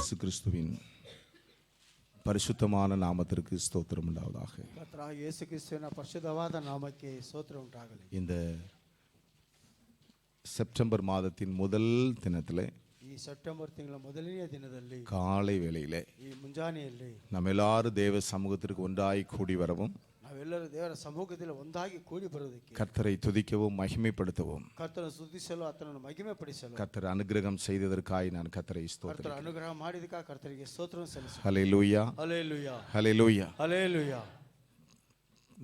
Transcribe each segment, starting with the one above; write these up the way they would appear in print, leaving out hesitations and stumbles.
இயேசு கிறிஸ்துவின் பரிசுத்தமான நாமத்திற்கு ஸ்தோத்திரம் உண்டாவதாக. ಕರ್ತನಾದ ಯೇಸು ಕ್ರಿಸ್ತುವಿನ ಪರಿಶುದ್ಧವಾದ ನಾಮಕ್ಕೆ ಸ್ತೋತ್ರ ಉಂಟಾಗಲಿ. இந்த செப்டம்பர் மாதத்தின் முதல் தினத்திலே ಈ ಸೆಪ್ಟೆಂಬರ್ ತಿಂಗಳ ಮೊದಲನೆಯ ದಿನದಲ್ಲಿ காலை வேளையிலே ಈ ಮುಂಜಾನೆಯಲ್ಲಿ நம்ம எல்லாரும் தேவ சமூகத்திற்கு ஒன்றாய் கூடி வரவும் ನಾವೆಲ್ಲರೂ ದೇವರ ಸಮ್ಮುಖದಲ್ಲಿ ಒಂದಾಗಿ ಕೂಡಿ ಬರುವುದಕ್ಕೆ கர்த்தரை துதிக்கவும் மகிமைப்படுத்தவும் ಕರ್ತನ ಸ್ತುತಿಸಲು ಆತನನ್ನು ಮಹಿಮೆ ಪಡಿಸಲು கர்த்தர் அனுகிரகம் செய்ததற்காய் நான் கர்த்தரை ಕರ್ತನ ஸ்தோத்திரிக்கிறேன். ಅನುಗ್ರಹ ಮಾಡಿದಕ್ಕೆ ಕರ್ತನಿಗೆ ಸ್ತೋತ್ರವನ್ನು ಸಲ್ಲಿಸು. ஹல்லேலூயா ಹಲ್ಲೆಲೂಯಾ ஹல்லேலூயா. ಹಲ್ಲೆಲೂಯಾ.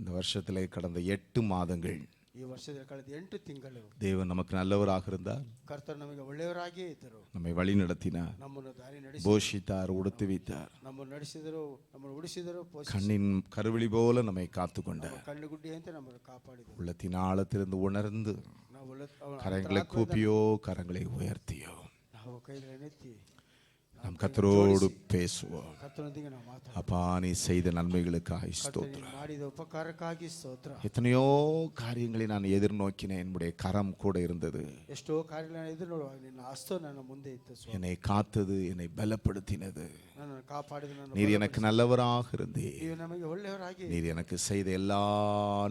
இந்த வருஷத்திலே கடந்த 8 மாதங்கள் ಈ ವರ್ಷದ ಕಳೆದ 8 ತಿಂಗಳು தேவன் நமக்கு நல்லவராக இருந்தார். ಕರ್ತರು ನಮಗೆ ಒಳ್ಳೆಯವರಾಗಿಯೇ ಇದ್ದರು. நம்மை வழி நடத்தினார், ನಮ್ಮನ್ನು ದಾರಿ ನಡೆಸಿ போஷித்தார், உடுத்துவித்தார். ನಮ್ಮನ್ನು ನಡೆಸಿದರು, ನಮ್ಮನ್ನು ಉಳಿಸಿದರು, கண்ணின் கருவிழி போல நம்மை காத்துக்கொண்டார். ಕಣ್ಣುಗುಡ್ಡಿಯಂತೆ ನಮ್ಮನ್ನು ಕಾಪಾಡಿದರು. உள்ளத்தின் ஆழத்திலிருந்து உணர்ந்து ನಾವು கரங்களை கூப்பியோ கரங்களை உயர்த்தியோ ನಾವು ಕೈಗಳನ್ನೆತ್ತಿ நம் கர்த்தரோடு பேசுவோம். ಕರ್ತನೊಂದಿಗೆ ನಾವು ಮಾತಾಡೋಣ. அப்பா, நீ செய்த நன்மைகளுக்காக ஸ்தோத்திரம். ಮಾಡಿದ ಉಪಕಾರಕ್ಕಾಗಿ ಸ್ತೋತ್ರ. எத்தனையோ காரியங்களை நான் எதிர்நோக்கினேன், என்னுடைய கரம் கூட இருந்தது. ಎಷ್ಟೋ ಕಾರ್ಯಗಳನ್ನು ಎದುರು ನೋಡುವಾಗ ನಿನ್ನ ಹಸ್ತ ನನ್ನ ಮುಂದೆ ಇತ್ತು ಸ್ವಾಮಿ. என்னை காத்தது, என்னை பலப்படுத்தினது. ನನ್ನನ್ನು ಕಾಪಾಡಿದ ನನ್ನ நீர் எனக்கு நல்லவராக இருந்தீர். ನೀವು ನಮಗೆ ಒಳ್ಳೆಯವರಾಗಿ நீர் எனக்கு செய்த எல்லா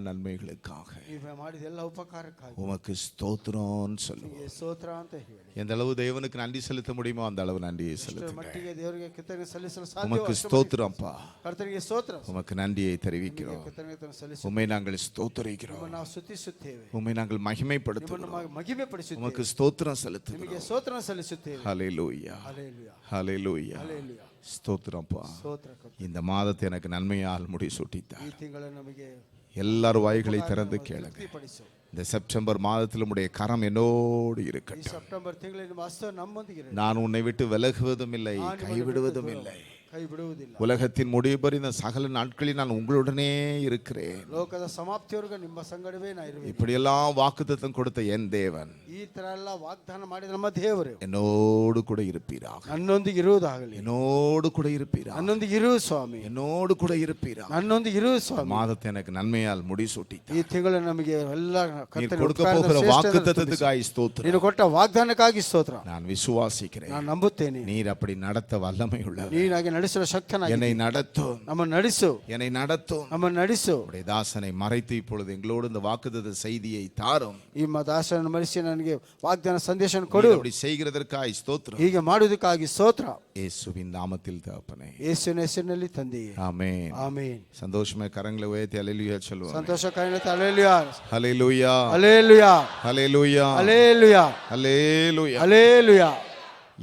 நன்மைகளுக்காக ನೀವು ಮಾಡಿದ ಎಲ್ಲ ಉಪಕಾರಕ್ಕಾಗಿ உமக்கு ஸ்தோத்திரம் சொல்லுவோம். ನಿಮಗೆ ಸ್ತೋತ್ರ ಅಂತ ಹೇಳಿ எந்த அளவு தேவனுக்கு நன்றி செலுத்த முடியுமோ அந்த அளவு நன்றியை ಇಷ್ಟರ செலுத்துங்க. ಮಟ್ಟಿಗೆ ದೇವರಿಗೆ ಕೃತಜ್ಞತೆ ಸಲ್ಲಿಸಲು ಸಾಧ್ಯ. உமக்கு ஸ்தோத்திரம்ப்பா, ಕರ್ತನಿಗೆ ಸ್ತೋತ್ರ. உமக்கு நன்றியை தெரிவிக்கிறோம். ಕೃತಜ್ಞತೆಯನ್ನು ಸಲ್ಲಿಸಿ உம்மை நாங்கள் ஸ்தோத்திரிக்கிறோம், ನಿಮ್ಮನ್ನು ನಾವು ಸ್ತುತಿಸುತ್ತೇವೆ, உம்மை நாங்கள் மகிமைப்படுத்துகிறோம், ನಿಮ್ಮನ್ನು ಮಹಿಮೆ ಪಡಿಸುತ್ತೇವೆ, உமக்கு ஸ்தோத்திரம் செலுத்துகிறோம். ನಿಮಗೆ ಸ್ತೋತ್ರ ಸಲ್ಲಿಸುತ್ತೇವೆ. ஹல்லேலூயா ಹಲ್ಲೆಲೂಯಾ ஹல்லேலூயா. ಹಲ್ಲೆಲೂಯಾ. ஸ்தோத்திரம்ப்பா. ಸ್ತೋತ್ರ ಕರ್ತನೇ. இந்த மாதத்தை எனக்கு நன்மையால் முடிசூட்டித்தார். ಈ ತಿಂಗಳು ನಮಗೆ எல்லாரும் வாய்களை திறந்து கேளுங்க. ತೃಪ್ತಿಪಡಿಸು. இந்த செப்டம்பர் மாதத்தில் உம்முடைய கரம் என்னோடு ಈ இருக்கட்டும். ಸೆಪ್ಟೆಂಬರ್ ತಿಂಗಳಲ್ಲಿ ನಿಮ್ಮ ಹಸ್ತ ನಮ್ಮೊಂದಿಗೆ ಇರಲಿ. நான் உன்னை விட்டு விலகுவதும் இல்லை, ನಾನು ನಿಮ್ಮನ್ನು கைவிடுவதும் ಬಿಟ್ಟು இல்லை. ಕೈ ಬಿಡುವುದಿಲ್ಲ. உலகத்தின் முடிவு இந்த சகல நாட்களில் நான் உங்களுடனே இருக்கிறேன். ಲೋಕದ ಸಮಾಪ್ತಿಯವರೆಗೂ ನಿಮ್ಮ ಸಂಗಡವೇ ನಾ ಇರುವೆ. இப்படியெல்லாம் வாக்குத்தத்தம் கொடுத்த என் தேவன் ಈ ತರ ಎಲ್ಲ ವಾಗ್ದಾನ ಮಾಡಿದ ನಮ್ಮ ದೇವರು என்னோடு கூட இருப்பீராக, ನನ್ನೊಂದಿಗೆ ಇರುವುದಾಗಲಿ. என்னோடு கூட இருப்பீராக, ನನ್ನೊಂದಿಗೆ ಇರು ಸ್ವಾಮಿ. என்னோடு கூட இருப்பீராக. ನನ್ನೊಂದಿಗೆ ಇರು ಸ್ವಾಮಿ. மாதத்தை எனக்கு நன்மையால் முடிசூட்டி ಈ ತಿಂಗಳು ನಮಗೆ ಎಲ್ಲ நீர் கொடுக்க போகிற வாக்குத்தத்தத்துக்காய் ஸ்தோத்திரம். ನೀನು ಕೊಟ್ಟ ವಾಗ್ದಾನಕ್ಕಾಗಿ ಸ್ತೋತ್ರ. நான் விசுவாசிக்கிறேன். ನಾನು ನಂಬುತ್ತೇನೆ. நீர் அப்படி நடத்த வல்லமை உள்ளவர். ನೀನಾಗಿ ನಡೆಸುವ ಶಕ್ತನಾಗಿ என்னை நடத்தும், ನಮ್ಮನ್ನು ನಡೆಸು, என்னை நடத்தும். ನಮ್ಮನ್ನು ನಡೆಸು. உடைய தாசனை மறைத்து இப்பொழுது எங்களோடு இந்த வாக்குத்தத்த செய்தியை தாரும். ಈ ದಾಸನನ್ನು ಮರೆಸಿ ನನಗೆ ವಾಗ್ದಾನ ಸಂದೇಶ ಕೊಡು. அப்படி செய்கிறதற்காய் ஸ்தோத்திரம். ಹೀಗೆ ಮಾಡುವುದಕ್ಕಾಗಿ ಸ್ತೋತ್ರ. இயேசுவின் நாமத்தில் தகப்பனே, ಯೇಸುವಿನ ಹೆಸರಿನಲ್ಲಿ ತಂದೆಯೇ, ஆமென். ಆಮೆನ್. சந்தோஷமா கரங்களை உயர்த்தி அல்லேலூயா சொல்லுவோம். ಸಂತೋಷಕಾರಿಣತೆ ಹಲ್ಲೆಲೂಯಾ ஹல்லேலூயா ಹಲ್ಲೆಲೂಯಾ ஹல்லேலூயா ಹಲ್ಲೆಲೂಯಾ ஹல்லேலூயா. ಹಲ್ಲೆಲೂಯಾ.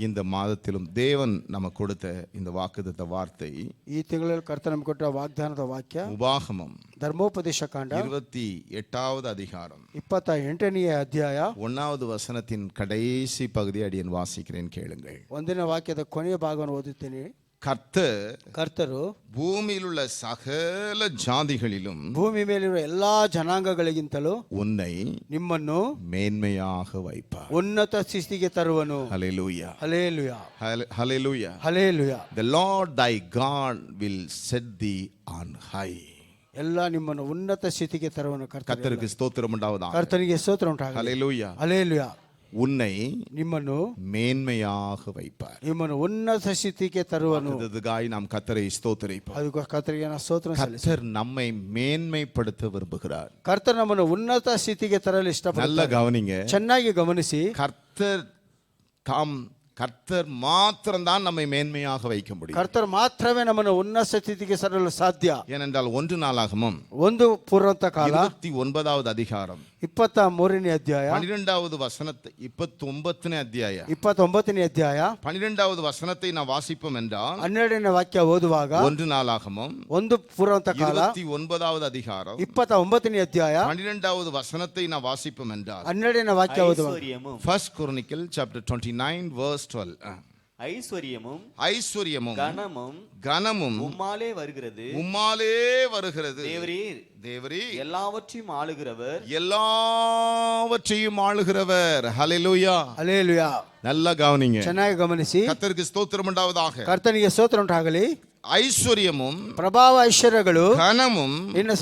இந்த மாதத்திலும் தேவன் நமக்கு கொடுத்த இந்த வாக்குத்தத்த வார்த்தை ಈ ತಿಂಗಳಲ್ಲಿ ಕರ್ತನ ನಮಗೆ ಕೊಟ್ಟ ವಾಗ್ದಾನದ ವಾಕ್ಯ உபாகமம் ಧರ್ಮೋಪದೇಶ ಕಾಂಡ 28வது அதிகாரம் 28ನೇ ಅಧ್ಯಾಯ 1வது வசனத்தின் கடைசி பகுதி அடியேன் வாசிக்கிறேன், கேளுங்கள். 1ನೇ ವಾಕ್ಯದ ಕೊನೆಯ ಭಾಗವನ್ನು ಓದುತ್ತೇನೆ. கர்த்தர் பூமியில் உள்ள சகல ஜாதிகளிலும் ಭೂಮಿ ಮೇಲಿರುವ ಎಲ್ಲಾ ಜನಾಂಗಗಳಿಗಿಂತಲೂ உன்னை ನಿಮ್ಮನ್ನು மேன்மையாக வைப்பார். ಉನ್ನತ ಸ್ಥಿತಿಗೆ ತರುವನು. ஹல்லேலூயா ಹಲ್ಲೆಲೂಯಾ ஹல்லேலூயா. ಹಲ್ಲೆಲೂಯಾ. The Lord thy God will set thee on high. ಎಲ್ಲ ನಿಮ್ಮನ್ನು ಉನ್ನತ ಸ್ಥಿತಿಗೆ ತರುವನು. கர்த்தருக்கு ஸ்தோத்திரம் உண்டாவதாக. ಕರ್ತನಿಗೆ ಸ್ತೋತ್ರ ಉಂಟಾಗಲಿ. ஹல்லேலூயா. ಹಲ್ಲೆಲೂಯಾ. உன்னை ನಿಮ್ಮನ್ನು மேன்மையாக வைப்பார். ನಿಮ್ಮನ್ನು ಉನ್ನತ ಸ್ಥಿತಿಗೆ ತರುವನು. அதுக்காக நாம் கர்த்தரை ஸ்தோத்திரிப்போம். ಅದಕ್ಕೆ ಕರ್ತನಿಗೆ ನಾವು ಸ್ತೋತ್ರ ಸಲ್ಲಿಸುತ್ತೇವೆ. கர்த்தர் நம்மை மேன்மைப்படுத்த விரும்புகிறார். ಕರ್ತರ್ ನಮ್ಮನ್ನು ಉನ್ನತ ಸ್ಥಿತಿಗೆ ತರಲು ಇಷ್ಟಪಡುತ್ತಾರೆ. நல்ல கவனிங்க, ಚೆನ್ನಾಗಿ ಗಮನಿಸಿ. கர்த்தர் மாத்திரம்தான் நம்மை மேன்மையாக வைக்க முடியும். ಕರ್ತರ್ ಮಾತ್ರವೇ ನಮ್ಮನ್ನು ಉನ್ನತ ಸ್ಥಿತಿಗೆ ತರಲು ಸಾಧ್ಯ. ஏனென்றால் 1 நாளாகமம் 1 ಪೂರ್ವಂತ ಕಾಲ 29வது அதிகாரம் 23ನೇ ಅಧ್ಯಾಯ 12வது வசனத்தை 29ನೇ அத்தியாய 29ನೇ ಅಧ್ಯಾಯ 12வது வசனத்தை நான் வாசிப்போம் என்றால் 12ನೇ ವಾಕ್ಯ ಓದುವಾಗ 1 நாளாகமம் 1 ಪೂರ್ವಂತ ಕಾಲ 29வது அதிகாரம் 29ನೇ ಅಧ್ಯಾಯ 12வது வசனத்தை நான் வாசிப்போம் என்றால் 12ನೇ ವಾಕ್ಯ ಓದುವಾಗ First Chronicle chapter 29 verse 12. ஐஸ்வரியமும் கனமும் உம்மாலே வருகிறது. தேவரீர் எல்லாவற்றையும் ஆளுகிறவர். ஹல்லேலூயா ಹಲ್ಲೆಲೂಯಾ. நல்லா கவனிங்க, ಚೆನ್ನಾಗಿ ಗಮನಿಸಿ. கர்த்தருக்கு ஸ்தோத்திரம் உண்டாவதாக. ಕರ್ತನಿಗೆ ಸ್ತೋತ್ರ ಉಂಟಾಗಲಿ. ஐஸ்வர்யமும் ಪ್ರಭಾವ ಐಶ್ವರ್ಯಗಳು கனமும் ನಿನ್ನ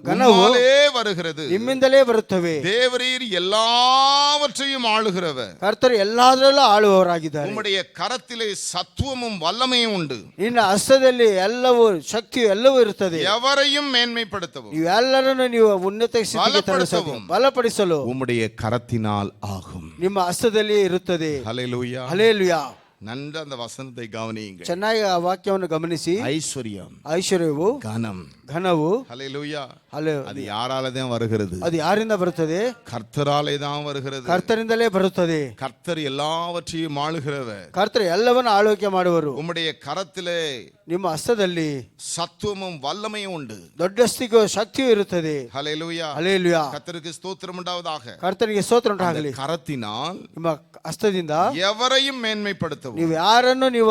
ಘನವು உம்மாலே வருகிறது. ನಿಮ್ಮಿಂದಲೇ ಬರುತ್ತವೆ. தேவரீர் எல்லாவற்றையும் ஆளுகிறவர். ಕರ್ತರು ಎಲ್ಲದರಲ್ಲೂ ಆಳುವವರಾಗಿದ್ದಾರೆ. உம்முடைய கரத்திலே சத்துவமும் வல்லமையும் உண்டு. ನಿನ್ನ ಹಸ್ತದಲ್ಲಿ ಎಲ್ಲವೂ ಶಕ್ತಿಯು ಎಲ್ಲವೂ ಇರುತ್ತದೆ. எவரையும் மேன்மைப்படுத்தவும் ನೀವೆಲ್ಲರನ್ನು ನೀವು ಉನ್ನತ ಸ್ಥಿತಿಗೆ ತರಲು ಬಲಪಡಿಸಲು உம்முடைய கரத்தினால் ஆகும். ನಿಮ್ಮ ಹಸ್ತದಲ್ಲಿ ಇರುತ್ತದೆ. ஹல்லேலூயா. ಹಲ್ಲೆಲೂಯಾ. நன்று அந்த வசனத்தை கவனியுங்கள். ಚೆನ್ನಾಗಿ ಆ ವಾಕ್ಯವನ್ನು ಗಮನಿಸಿ. ஐஸ்வர்யம், ಐಶ್ವರ್ಯವು, கனம், ಘನವು, ஹல்லேலூயா, ಹಲ್ಲೆ அது யாரால தான் வருகிறது? ಅದು ಯಾರಿಂದ ಬರುತ್ತದೆ? கர்த்தராலே தான் வருகிறது. ಕರ್ತರಿಂದಲೇ ಬರುತ್ತದೆ. கர்த்தர் எல்லாவற்றையும் ஆளுகிறவர். ಕರ್ತರು ಎಲ್ಲವನ್ನು ಆಳ್ವಿಕೆ ಮಾಡುವರು. உம்முடைய கரத்திலே ನಿಮ್ಮ ಹಸ್ತದಲ್ಲಿ சத்துவமும் வல்லமையும் உண்டு. ದೊಡ್ಡಸ್ತಿಗೂ ಶಕ್ತಿಯೂ ಇರುತ್ತದೆ. ஹல்லேலூயா. ಹಲ್ಲೆಲೂಯಾ. கர்த்தருக்கு ஸ்தோத்திரம் உண்டாவதாக. ಕರ್ತನಿಗೆ ಸ್ತೋತ್ರ ಉಂಟಾಗಲಿ. கரத்தினால் ನಿಮ್ಮ ಹಸ್ತದಿಂದ எவரையும் மேன்மைப்படுத்தவும் ನೀವು ಯಾರನ್ನು ನೀವು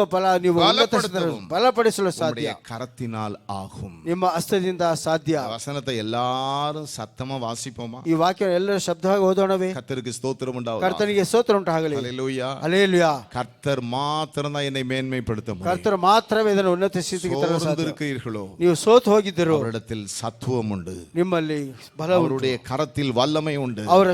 ಬಲಪಡಿಸಲು ಬಲಪಡಿಸಲು ಸಾಧ್ಯ. உம்முடைய கரத்தினால் ஆகும். ನಿಮ್ಮ ಹಸ್ತದಿಂದ ಸಾಧ್ಯ. வசனத்தை எல்லாரும் சத்தமா வாசிப்போமா? ಈ ವಾಕ್ಯ ಎಲ್ಲರೂ ಶಬ್ದವಾಗಿ ಓದೋಣವೇ? கர்த்தருக்கு ஸ்தோத்திரம் உண்டாவதாக. ಕರ್ತನಿಗೆ ಸ್ತೋತ್ರ ಉಂಟಾಗಲಿ. ஹல்லேலூயா. ಹಲ್ಲೆಲೂಯಾ. கர்த்தர் மாத்திரம் தான் என்னை மேன்மைப்படுத்த முடியும். ಕರ್ತರು ಮಾತ್ರವೇ ಇದನ್ನು ಉನ್ನತ ಸ್ಥಿತಿಗೆ ತರಲು ಸಾಧ್ಯ. இருக்கிறீர்களோ ನೀವು ಸೋತು ಹೋಗಿದ್ದರು, அவரிடத்தில் சத்துவம் உண்டு. ನಿಮ್ಮಲ್ಲಿ ಬಲ ಉಂಟು. அவருடைய கரத்தில் வல்லமை உண்டு. ಅವರ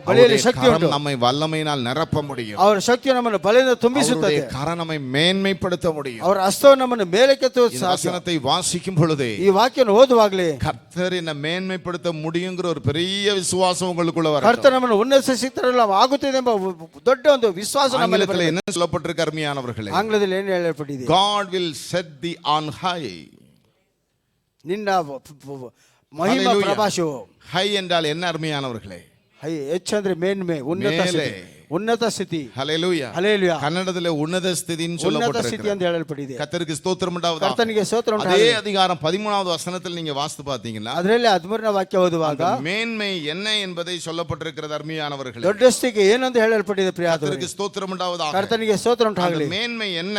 ಬಲೆಯಲ್ಲಿ ಶಕ್ತಿ ಉಂಟು. நம்மை வல்லமையினால் நிரப்ப முடியும். ಅವರ ಶಕ್ತಿಯು ನಮ್ಮನ್ನು ಬಲೆಯಿಂದ ತುಂಬಿಸುತ್ತದೆ. கரம் நம்மை மேன்மைப்படுத்த முடியும். ಅವರ ಹಸ್ತವು ನಮ್ಮನ್ನು ಮೇಲಕ್ಕೆತ್ತುವ ಸಾಧ್ಯ. வசனத்தை வாசிக்கும் பொழுதே ಈ ವಾಕ್ಯವನ್ನು ಓದುವಾಗಲೇ கர்த்தர் என்ன மேன்மைப்படுத்த முடியுங்கிற ஒரு பெரிய விசுவாசம் உங்களுக்குள்ள வரும். ಕರ್ತನ ನಮ್ಮನ್ನು ಉನ್ನತ ಸ್ಥಿತಿಯಲ್ಲಿ ಆಗುತ್ತದೆ ಎಂಬ ದೊಡ್ಡ ಒಂದು ವಿಶ್ವಾಸ ನಮ್ಮಲ್ಲಿ ಬರಲಿ. என்ன சொல்லப்பட்டிருக்கு அருமையானவர்களே? ಆಂಗ್ಲದಲ್ಲಿ ಏನು ಹೇಳಲ್ಪಟ್ಟಿದೆ? God will set thee on high. ನಿನ್ನ ಮಹಿಮಾ ಪ್ರಭಾಷವು. ಹೈ என்றால் என்ன அருமையானவர்களே? ಹೆಚ್ಚಂದ್ರೆ ಮೇನ್ಮೆ, ಉನ್ನತ ಸ್ಥಿತಿ, ಉನ್ನತ ಸ್ಥಿತಿ. ஹல்லேலூயா. ಹಲ್ಲೆಲೂಯಾ. கன்னடத்திலே உன்னத ஸ்திதின்னு ಉನ್ನತ சொல்லப்பட்டிருக்கு. ಸ್ಥಿತಿ ಅಂತ ಹೇಳಲ್ಪಟ್ಟಿದೆ. கர்த்தருக்கு ஸ்தோத்திரம் உண்டாவதாக. ಕರ್ತನಿಗೆ ಸ್ತೋತ್ರ அதே ಉಂಟಾಗಲಿ. அதிகாரம் 13வது வசனத்தில் நீங்க வாசித்து பார்த்தீங்கன்னா ಅದರಲ್ಲಿ 13ನೇ ವಾಕ್ಯ ಓದುವಾಗ மேன்மை என்ன என்பதை சொல்லப்பட்டிருக்கிறது அருமையானவர்களே. ದೊಡ್ಡಸ್ತಿಗೆ ಏನಂತ ಹೇಳಲ್ಪಟ್ಟಿದೆ ಪ್ರಿಯಾದವರೇ? கர்த்தருக்கு ஸ்தோத்திரம் உண்டாவதாக. ಕರ್ತನಿಗೆ ಸ್ತೋತ್ರ அந்த ಉಂಟಾಗಲಿ. மேன்மை என்ன?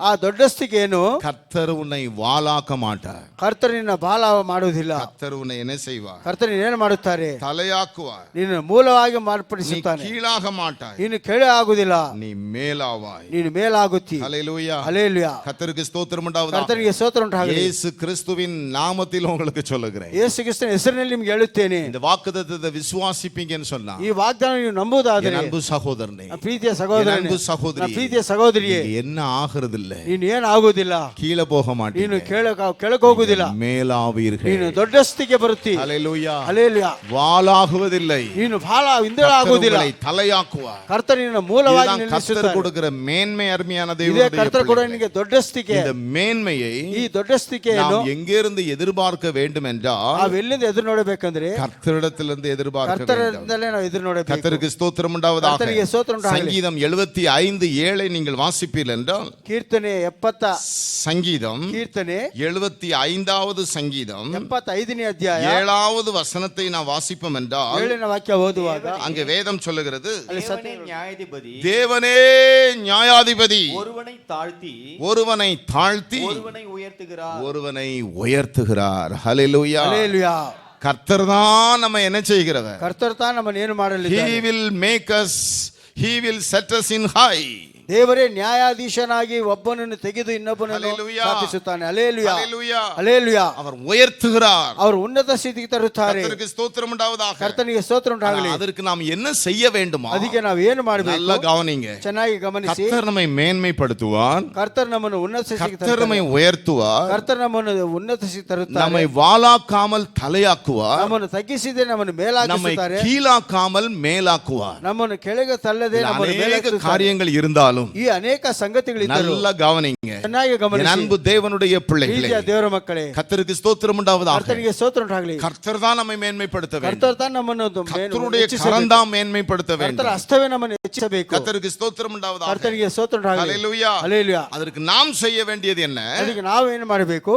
ಆ ದೊಡ್ಡಸ್ತಿಗೆ ಏನು? கர்த்தர் உன்னை வாளாக்க மாட்டார். ಕರ್ತರು ನಿನ್ನ ಬಾಲ ಮಾಡುವುದಿಲ್ಲ. கர்த்தர் உன்னை என்ன செய்வார்? ಕರ್ತರು ಏನು ಮಾಡುತ್ತಾರೆ? தலையாக்குவார். ನೀನು ಮೂಲವಾಗಿ நீ ಮಾರ್ಪಡಿಸುತ್ತಾನೆ. கீழாக மாட்டாய், ನೀನು ಕೆಳ ಆಗುವುದಿಲ್ಲ, நீ மேலாவாய். ನೀನು ಮೇಲಾಗುತ್ತಿ. ஹல்லேலூயா. ಹಲ್ಲೆಲೂಯಾ. கர்த்தருக்கு ஸ்தோத்திரம் உண்டாவதாக. ಕರ್ತನಿಗೆ ಸ್ತೋತ್ರ ಉಂಟಾಗಲಿ. இயேசு கிறிஸ்துவின் நாமத்தில் உங்களுக்கு சொல்லுகிறேன். ಯೇಸು ಕ್ರಿಸ್ತನ ಹೆಸರಿನಲ್ಲಿ ನಿಮಗೆ ಹೇಳುತ್ತೇನೆ, இந்த வாக்குத்தத்தத்தை விசுவாசிப்பீங்கன்னு சொன்னா ಈ ವಾಗ್ದಾನ ನೀವು ನಂಬುವುದಾದರೆ, என் அன்பு சகோதரனே, ಪ್ರೀತಿಯ ಸಹೋದರನೇ, என் அன்பு சகோதரியே, ಪ್ರೀತಿಯ ಸಹೋದರಿಯೇ, நீங்க என்ன ஆகிறது இல்ல, ನೀನು ಏನು ಆಗುವುದಿಲ್ಲ, கீழே போக ನೀನು மாட்டீங்க, ಕೆಳಗೆ ಹೋಗುವುದಿಲ್ಲ, மேலாவீர்கள். ನೀನು ದೊಡ್ಡಸ್ತಿಗೆ ಬರುತ್ತಿ. ஹல்லேலூயா. ಹಲ್ಲೆಲೂಯಾ. வாளாகுவதில்லை, ನೀನು ಬಹಳ ಹಿಂದಳ ಆಗುವುದಿಲ್ಲ, உங்களை தலையாக்குவார். ಕರ್ತರು ನಿನ್ನ ಮೂಲವಾಗಿ இதுதான் கர்த்தர் ನಿಲ್ಲಿಸುತ್ತಾನೆ. கொடுக்கிற மேன்மை. அருமையான ಇದೇ தேவனுடைய ಕರ್ತರು ಕೂಡ பிள்ளைகளே, ನಿನಗೆ ದೊಡ್ಡಸ್ತಿಕೆ. இந்த மேன்மையை ಈ ದೊಡ್ಡಸ್ತಿಕೆಯನ್ನು நாம் எங்கிருந்து எதிர்பார்க்க வேண்டும் என்றால் ನಾವು ಎಲ್ಲಿಂದ ಎದುರು ನೋಡಬೇಕಂದ್ರೆ கர்த்தரிடத்திலிருந்து எதிர்பார்க்க வேண்டும். ಕರ್ತರಿಂದಲೇ ನಾವು ಎದುರು ನೋಡಬೇಕು. கர்த்தருக்கு ஸ்தோத்திரம் உண்டாவதாக. ಕರ್ತನಿಗೆ ಸ್ತೋತ್ರ ಉಂಟಾಗಲಿ. சங்கீதம் 75:7 நீங்கள் வாசிப்பீர்கள் என்றால், ಕೀರ್ತನೆ 70 சங்கீதம் ಕೀರ್ತನೆ 75வது சங்கீதம் 75ನೇ ಅಧ್ಯಾಯ 7வது வசனத்தை நான் வாசிப்போம் என்றால் 7ನೇ ವಾಕ್ಯ ಓದುವಾಗ அங்கே வேதம் சொல்லுகிறது, ಅಲ್ಲಿ தேவனே நியாயாதிபதி, தேவனே நியாயாதிபதி ஒருவனை தாழ்த்தி ஒருவனை தாழ்த்தி ஒருவனை உயர்த்துகிறார். ஒருவனை உயர்த்துகிறார். ஹல்லேலூயா. ಹಲ್ಲೆಲೂಯಾ. கர்த்தர் தான் நம்ம என்ன செய்கிறவர்? ಕರ್ತರು ತಾನು ನಮ್ಮನ್ನು ಏನು ಮಾಡಲಿದ್ದಾರೆ? He will make us, he will set us in high. ದೇವರೇ ನ್ಯಾಯಾಧೀಶನಾಗಿ ಒಬ್ಬನನ್ನು ತೆಗೆದು ಇನ್ನೊಬ್ಬನನ್ನು ಹಲ್ಲೆಲೂಯಾ. ಸ್ಥಾಪಿಸುತ್ತಾನೆ. ಹಲ್ಲೆಲೂಯಾ. ஹல்லேலூயா. ಹಲ್ಲೆಲೂಯಾ. அவர் உயர்த்துகிறார். ಅವರು ಉನ್ನತ ಸ್ಥಿತಿಗೆ ತರುತ್ತಾರೆ. கர்த்தருக்கு ஸ்தோத்திரம் உண்டாவதாக. ಕರ್ತನಿಗೆ ಸ್ತೋತ್ರ ಉಂಟಾಗಲಿ. அதற்கு நாம் என்ன செய்ய வேண்டுமா? ಅದಕ್ಕೆ ನಾವು ಏನು ಮಾಡಬೇಕು? நல்லா கவனிங்க. ಚೆನ್ನಾಗಿ ಗಮನಿಸಿ. கர்த்தர் நம்மை மேன்மைப்படுத்துவார். ಕರ್ತರು ನಮ್ಮನ್ನು ಉನ್ನತ ಸ್ಥಿತಿಗೆ கர்த்தர் நம்மை உயர்த்துவார். ಕರ್ತರು ನಮ್ಮನ್ನು ಉನ್ನತ ಸ್ಥಿತಿಗೆ ತರುತ್ತಾರೆ. நம்மை வாளாக்காமல் தலையாக்குவார். ನಮ್ಮನ್ನು ತಗ್ಗಿಸಿದೆ ನಮ್ಮನ್ನು நம்மை ಮೇಲಾಗಿಸುತ್ತಾರೆ. கீழாக்காமல் மேலாக்குவார். ನಮ್ಮನ್ನು ಕೆಳಗೆ ತಳ್ಳದೆ ನಮ್ಮನ್ನು அநேக ಮೇಲಾಗಿಸುತ್ತಾರೆ. காரியங்கள் இருந்தாலும் ಈ ಅನೇಕ ಸಂಗತಿಗಳಿದ್ದರು. நல்லா கவனிங்க. ಚೆನ್ನಾಗಿ என் ಗಮನಿಸಿ. அன்பு தேவனுடைய பிள்ளைகளே, ಪ್ರೀತಿಯ ದೇವರ ಮಕ್ಕಳೇ, கர்த்தருக்கு ஸ்தோத்திரம் உண்டாவதாக. ಕರ್ತನಿಗೆ ಸ್ತೋತ್ರ ಉಂಟಾಗಲಿ. கர்த்தர் தான் நம்மை மேன்மைப்படுத்த வேண்டும். ಕರ್ತರು ತಾನು ನಮ್ಮನ್ನು கர்த்தருடைய கரம் தான் மேன்மைப்படுத்த ಕರ್ತರ வேண்டும். ಹಸ್ತವೇ ನಮ್ಮನ್ನು ಹೆಚ್ಚಿಸಬೇಕು. கர்த்தருக்கு ஸ்தோத்திரம் உண்டாவதாக. ಕರ್ತನಿಗೆ ಸ್ತೋತ್ರ ಉಂಟಾಗಲಿ. ஹல்லேலூயா. ಹಲ್ಲೆಲೂಯಾ. அதற்கு நாம் செய்ய வேண்டியது என்ன? ಅದಕ್ಕೆ ನಾವು ಏನು ಮಾಡಬೇಕು?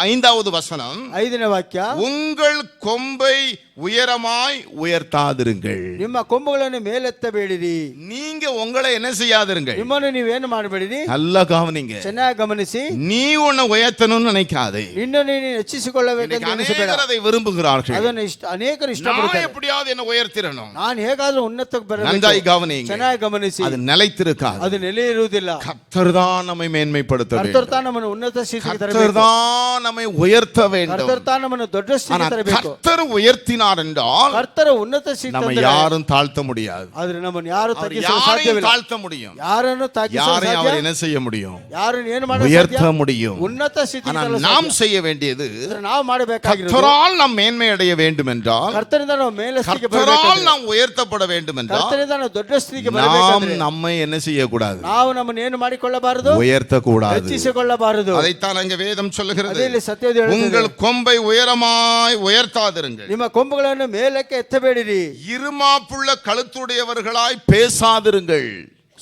5வது வசனம், 5ನೇ ವಾಕ್ಯ, உங்கள் கொம்பை உயரமாய் உயர்த்தாதிருங்கள். ನಿಮ್ಮ ಕೊಂಬುಗಳನ್ನು ಮೇಲೆತ್ತಬೇಡಿರಿ. நீங்க உங்களை என்ன செய்யாதிருங்கள். ನಿಮ್ಮನ್ನು ನೀವೇನು ಮಾಡಬೇಡಿರಿ. நல்லா கவனிங்க. ಚೆನ್ನಾಗಿ ಗಮನಿಸಿ. நீ உன்னை உயர்த்தணும்னு நினைக்காதே. ನಿನ್ನನ್ನು ನೀನು ಹೆಚ್ಚಿಸಿಕೊಳ್ಳಬೇಕೆಂದು ಎಣಿಸಬೇಡ. அநேகர் அதை விரும்புகிறார்கள். ಅದನ್ನು ಅನೇಕರು நான் ಇಷ್ಟಪಡುತ್ತಾರೆ. எப்படியாவது என்ன உயர்த்திடணும். ನಾನು ಹೇಗಾದ್ರೂ ಉನ್ನತಕ್ಕೆ நன்றாய் ಬರಬೇಕು. கவனிங்க. ಚೆನ್ನಾಗಿ ಗಮನಿಸಿ. அது நிலைத்திருக்காது. ಅದು ನೆಲೆ ಇರುವುದಿಲ್ಲ. கர்த்தர் தான் நம்மை மேன்மைப்படுத்த வேண்டும். ಕರ್ತರ್ ತಾನು ನಮ್ಮನ್ನು ಉನ್ನತ ಸ್ಥಿತಿಗೆ கர்த்தர் ತರಬೇಕು. தான் நம்மை உயர்த்த வேண்டும். ಕರ್ತರ್ ತಾನು ನಮ್ಮನ್ನು ದೊಡ್ಡ ಸ್ಥಿತಿಗೆ ஆனால் ತರಬೇಕು. கர்த்தர் உயர்த்தினார் என்றால் ಕರ್ತರ ಉನ್ನತ ಸ್ಥಿತಿ நம்ம ತಂದರೆ யாரும் தாழ்த்த முடியாது. ಆದ್ರೆ ನಮ್ಮನ್ನು ಯಾರು அவர் ತಗ್ಗಿಸಲು யாரையும் ಸಾಧ್ಯವಿಲ್ಲ. தாழ்த்த முடியும். ಯಾರನ್ನು ತಗ್ಗಿಸಲು யாரையும் ಸಾಧ್ಯ? அவர் என்ன செய்ய முடியும்? ಯಾರನ್ನು ಏನು ಮಾಡಲು உயர்த்த ಸಾಧ್ಯ? முடியும். ಉನ್ನತ ಸ್ಥಿತಿಗೆ ஆனால் ತರಲು நாம் ಸಾಧ್ಯ. செய்ய வேண்டியது ಆದರೆ ನಾವು ಮಾಡಬೇಕಾಗಿರೋದು கர்த்தரால் நாம் மேன்மை அடைய வேண்டும் என்றால், ಕರ್ತರಿಂದ ನಾವು ಮೇಲೆ ಸ್ಥಿತಿಗೆ கர்த்தரால் ಬರಬೇಕಾದ್ರೆ, நாம் உயர்த்தப்பட வேண்டும் என்றால், ಕರ್ತರಿಂದ ನಾವು ದೊಡ್ಡ ಸ್ಥಿತಿಗೆ நாம் ಬರಬೇಕಾದ್ರೆ நம்மை என்ன செய்யக்கூடாது? ನಾವು ನಮ್ಮನ್ನು ಏನು ಮಾಡಿಕೊಳ್ಳಬಾರದು, உயர்த்தக்கூடாது. ಹೆಚ್ಚಿಸಿಕೊಳ್ಳಬಾರದು. அதைத்தான் அங்க வேதம் சொல்லுகிறது. ಅದೇ ಇಲ್ಲಿ ಸತ್ಯವೇದ ಹೇಳುತ್ತದೆ. உங்கள் கொம்பை உயரமாய் உயர்த்தாதிருங்கள், ನಿಮ್ಮ ಕೊಂಬುಗಳನ್ನು ಮೇಲಕ್ಕೆ ಎತ್ತಬೇಡಿರಿ, இருமாப்புள்ள கழுத்துடையவர்களாய் பேசாதிருங்கள்.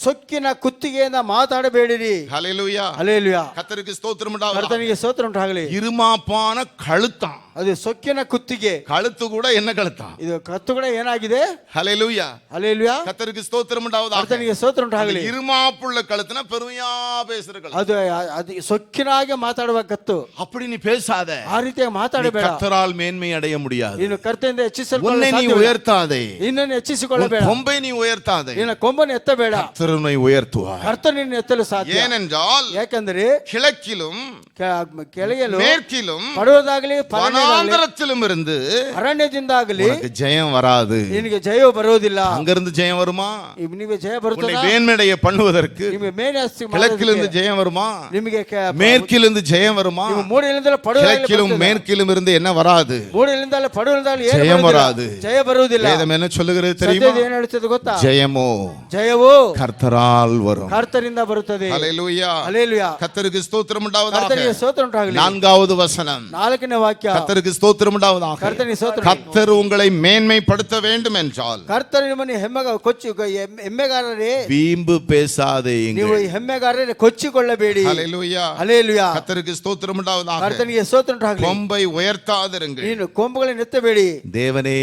ಸೊಕ್ಕಿನ ಕುತ್ತಿಗೆಯಿಂದ ಮಾತಾಡಬೇಡಿರಿ. ஹல்லேலூயா. ಹಲ್ಲೆಲೂಯಾ. கர்த்தருக்கு ஸ்தோத்திரம் உண்டாவதாக. ಕರ್ತನಿಗೆ ಸ್ತೋತ್ರ ಉಂಟಾಗಲಿ. இருமாப்பான கழுத்தான். ಅದು ಸೊಕ್ಕಿನ ಕುತ್ತಿಗೆ. கழுத்து கூட என்ன கழுத்தான்? ಇದು ಕತ್ತು ಕೂಡ ಏನಾಗಿದೆ? ஹல்லேலூயா. ಹಲ್ಲೆಲೂಯಾ. கர்த்தருக்கு ஸ்தோத்திரம் உண்டாவதாக. ಕರ್ತನಿಗೆ ಸ್ತೋತ್ರ ಉಂಟಾಗಲಿ. இருமாப்புள்ள கழுத்துனா பெருமையா பேசுற கழுத்து. ಅದು ಅದು ಸೊಕ್ಕಿನಾಗೆ ಮಾತಾಡುವ ಕತ್ತು. அப்படி நீ பேசாத. ಆ ರೀತಿಯಾಗಿ நீ ಮಾತಾಡಬೇಡ. கர்த்தரால் மேன்மை அடைய முடியாது. ನೀನು ಕರ್ತನಿಂದ ಹೆಚ್ಚಿಸಲು உன்னை நீ உயர்த்தாதே. ನಿನ್ನನ್ನು ಹೆಚ್ಚಿಸಿಕೊಳ್ಳಬೇಡ. உன் கொம்பை நீ உயர்த்தாதே. ನಿನ್ನ ಕೊಂಬನ್ನು ಎತ್ತಬೇಡ. கர்த்தர் உன்னை உயர்த்துவார். ಕರ್ತನ ನಿನ್ನ ಎತ್ತಲು ಸಾಧ್ಯ. ஏனென்றால் ಯಾಕಂದ್ರೆ கிழக்கிலும் ಕೆಳಗೆಲು மேற்கிலும் ಪಡುವುದಾಗಲಿ வனாந்தரத்திலும் இருந்து ಅರಣ್ಯದಿಂದಾಗಲಿ உனக்கு ஜெயம் வராது. ನಿನಗೆ ಜಯವು ಬರುವುದಿಲ್ಲ. அங்கிருந்து ஜெயம் வருமா? ನಿಮಗೆ ಜಯ உன்னை ಬರುತ್ತದೆ. மேன்மையடைய பண்ணுவதற்கு ನಿಮಗೆ ಮೇಲೆ கிழக்கிலிருந்து ஜெயம் வருமா? ನಿಮಗೆ மேற்கிலிருந்து ஜெயம் வருமா? ನೀವು ಮೂಡಲಿಂದಲೇ கிழக்கிலும் மேற்கிலும் இருந்து என்ன வராது? ಮೂಡಲಿಂದಲೇ ಪಡುವುದರಲ್ಲಿ ஜெயம் வராது. ಜಯ ಬರುವುದಿಲ್ಲ. வேதம் என்ன சொல்லுகிறது தெரியுமா? ಸತ್ಯವೇದ ಏನು ಹೇಳುತ್ತದೆ ಗೊತ್ತಾ? ஜெயமோ ಜಯವು கர்த்தரால் வரும். ಕರ್ತರಿಂದ ಬರುತ್ತದೆ. ஹல்லேலூயா. ಹಲ್ಲೆಲೂಯಾ. கர்த்தருக்கு ஸ்தோத்திரம் உண்டாவதாக. ಕರ್ತನಿಗೆ ಸ್ತೋತ್ರ ಉಂಟಾಗಲಿ. 4வது வசனம். 4ನೇ ವಾಕ್ಯ. கர்த்தருக்கு ஸ்தோத்திரம் உண்டாவதாக. ಕರ್ತನಿಗೆ ಸ್ತೋತ್ರ. கர்த்தர் உங்களை மேன்மைப்படுத்த வேண்டும் என்றால் ಕರ್ತನ ನಿಮ್ಮನ್ನು ಹೆಮ್ಮೆಗಾರರೇ வீம்பு பேசாதேயுங்கள். ನೀವು ಹೆಮ್ಮೆಗಾರರೇ ಕೊಚ್ಚಿಕೊಳ್ಳಬೇಡಿ. ஹல்லேலூயா. ಹಲ್ಲೆಲೂಯಾ. கர்த்தருக்கு ஸ்தோத்திரம் உண்டாவதாக. ಕರ್ತನಿಗೆ ಸ್ತೋತ್ರ ಉಂಟಾಗಲಿ. கொம்பை உயர்த்தாதிருங்கள். ನೀನು ಕೊಂಬುಗಳನ್ನು ಎತ್ತಬೇಡಿ. தேவனே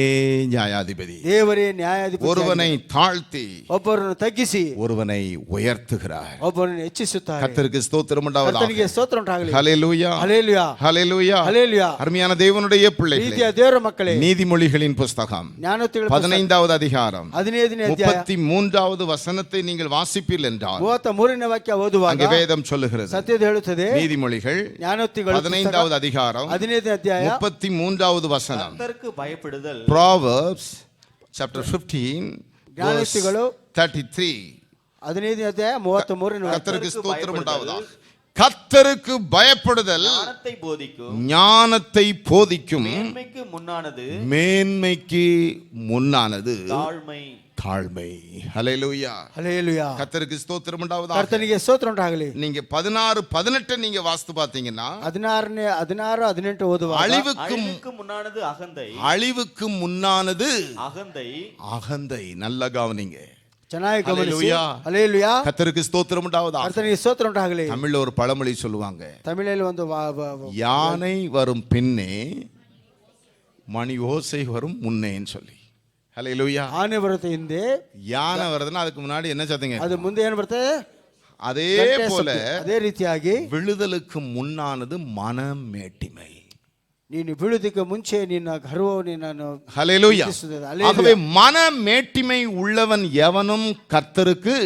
நியாயாதிபதி. ದೇವರೇ ನ್ಯಾಯಾಧಿಪತಿ. ஒருவனை தாழ்த்தி ಒಬ್ಬರನ್ನು ತಗ್ಗಿಸಿ ஒருவனை உயர்த்துகிறார். ಒಬ್ಬರನ್ನು ಹೆಚ್ಚಿಸುತ್ತಾರೆ. கர்த்தருக்கு ஸ்தோத்திரம் உண்டாவதாக. ಕರ್ತನಿಗೆ ಸ್ತೋತ್ರ ಉಂಟಾಗಲಿ. ஹல்லேலூயா. ಹಲ್ಲೆಲೂಯಾ. ஹல்லேலூயா. ಹಲ್ಲೆಲೂಯಾ. அருமையான தேவனுடைய பிள்ளைகளே, ಪ್ರೀತಿಯ ದೇವರ ಮಕ್ಕಳೇ, நீதிமொழிகளின் புஸ்தகம் ಜ್ಞಾನೋಕ್ತಿಗಳ 15வது அதிகாரம் 15ನೇ ಅಧ್ಯಾಯ 33வது வசனத்தை நீங்கள் வாசிப்பீர்கள் என்றால் 33ನೇ ವಾಕ್ಯ ಓದುವಾಗ அங்கே வேதம் சொல்லுகிறது. ಸತ್ಯದ ಹೇಳುತ್ತದೆ. நீதிமொழிகள் ಜ್ಞಾನೋಕ್ತಿಗಳ 15வது அதிகாரம் 15ನೇ ಅಧ್ಯಾಯ 33வது வசனம். கர்த்தருக்கு பயப்படுதல் Proverbs chapter 15 verse ಜ್ಞಾನೋಕ್ತಿಗಳು 33. 15ನೇ ಅಧ್ಯಾಯ 33ನೇ ವಾಕ್ಯ. கர்த்தருக்கு ஸ்தோத்திரம் உண்டாவதாக. கர்த்தருக்கு பயப்படுதல் ஞானத்தை போதிக்கும், ஞானத்தை போதிக்கும், மேன்மைக்கு முன்னானது மேன்மைக்கு முன்னானது தாழ்மை. தாழ்மை. ஹல்லேலூயா. ಹಲ್ಲೆಲೂಯಾ. கர்த்தருக்கு ஸ்தோத்திரம் உண்டாவதாக. ಕರ್ತನಿಗೆ ಸ್ತೋತ್ರ ಉಂಟಾಗಲಿ. நீங்க 16-18 நீங்க வாஸ்து பாத்தீங்கன்னா 16-18 ಓದುವಾಗ அழிவுக்கு முன்னானது அகந்தை, அழிவுக்கு முன்னானது அகந்தை. அகந்தை. நல்ல கவனிங்க. ಚೆನ್ನಾಗಿ ಗಮನಿಸಿ. ஹல்லேலூயா. ಹಲ್ಲೆಲೂಯಾ. கர்த்தருக்கு ஸ்தோத்திரம் உண்டாவதாக. ಕರ್ತನಿಗೆ ಸ್ತೋತ್ರ ಉಂಟಾಗಲಿ. தமிழ்ல ஒரு பழமொழி சொல்லுவாங்க, ತಮಿಳಲ್ಲಿ ಒಂದು யானை வரும் பின்னே மணி ஓசை வரும் முன்னேன்னு சொல்லி. ஹல்லேலூயா. ಆನೆ ಬರುತ್ತೆ ಹಿಂದೆ, யானை வருதுன்னா அதுக்கு முன்னாடி என்ன சத்தங்க? ಅದು ಮುಂದೆ ಏನು ಬರ್ತದೆ? அதே ಗಂಟೆ போல ಶಬ್ದ. ಅದೇ ರೀತಿಯಾಗಿ விழுதலுக்கு முன்னானது மனமேட்டிமை. ನೀನು ಬೀಳುವುದಕ್ಕೆ ಮುಂಚೆ ನಿನ್ನ ಗರ್ವವು ನಿನ್ನನ್ನು ஹல்லேலூயா. ಹೆಚ್ಚಿಸುತ್ತದೆ. ಹಲ್ಲೆಲೂಯಾ. ஆகவே மனமேட்டிமை உள்ளவன் எவனும் கர்த்தருக்கு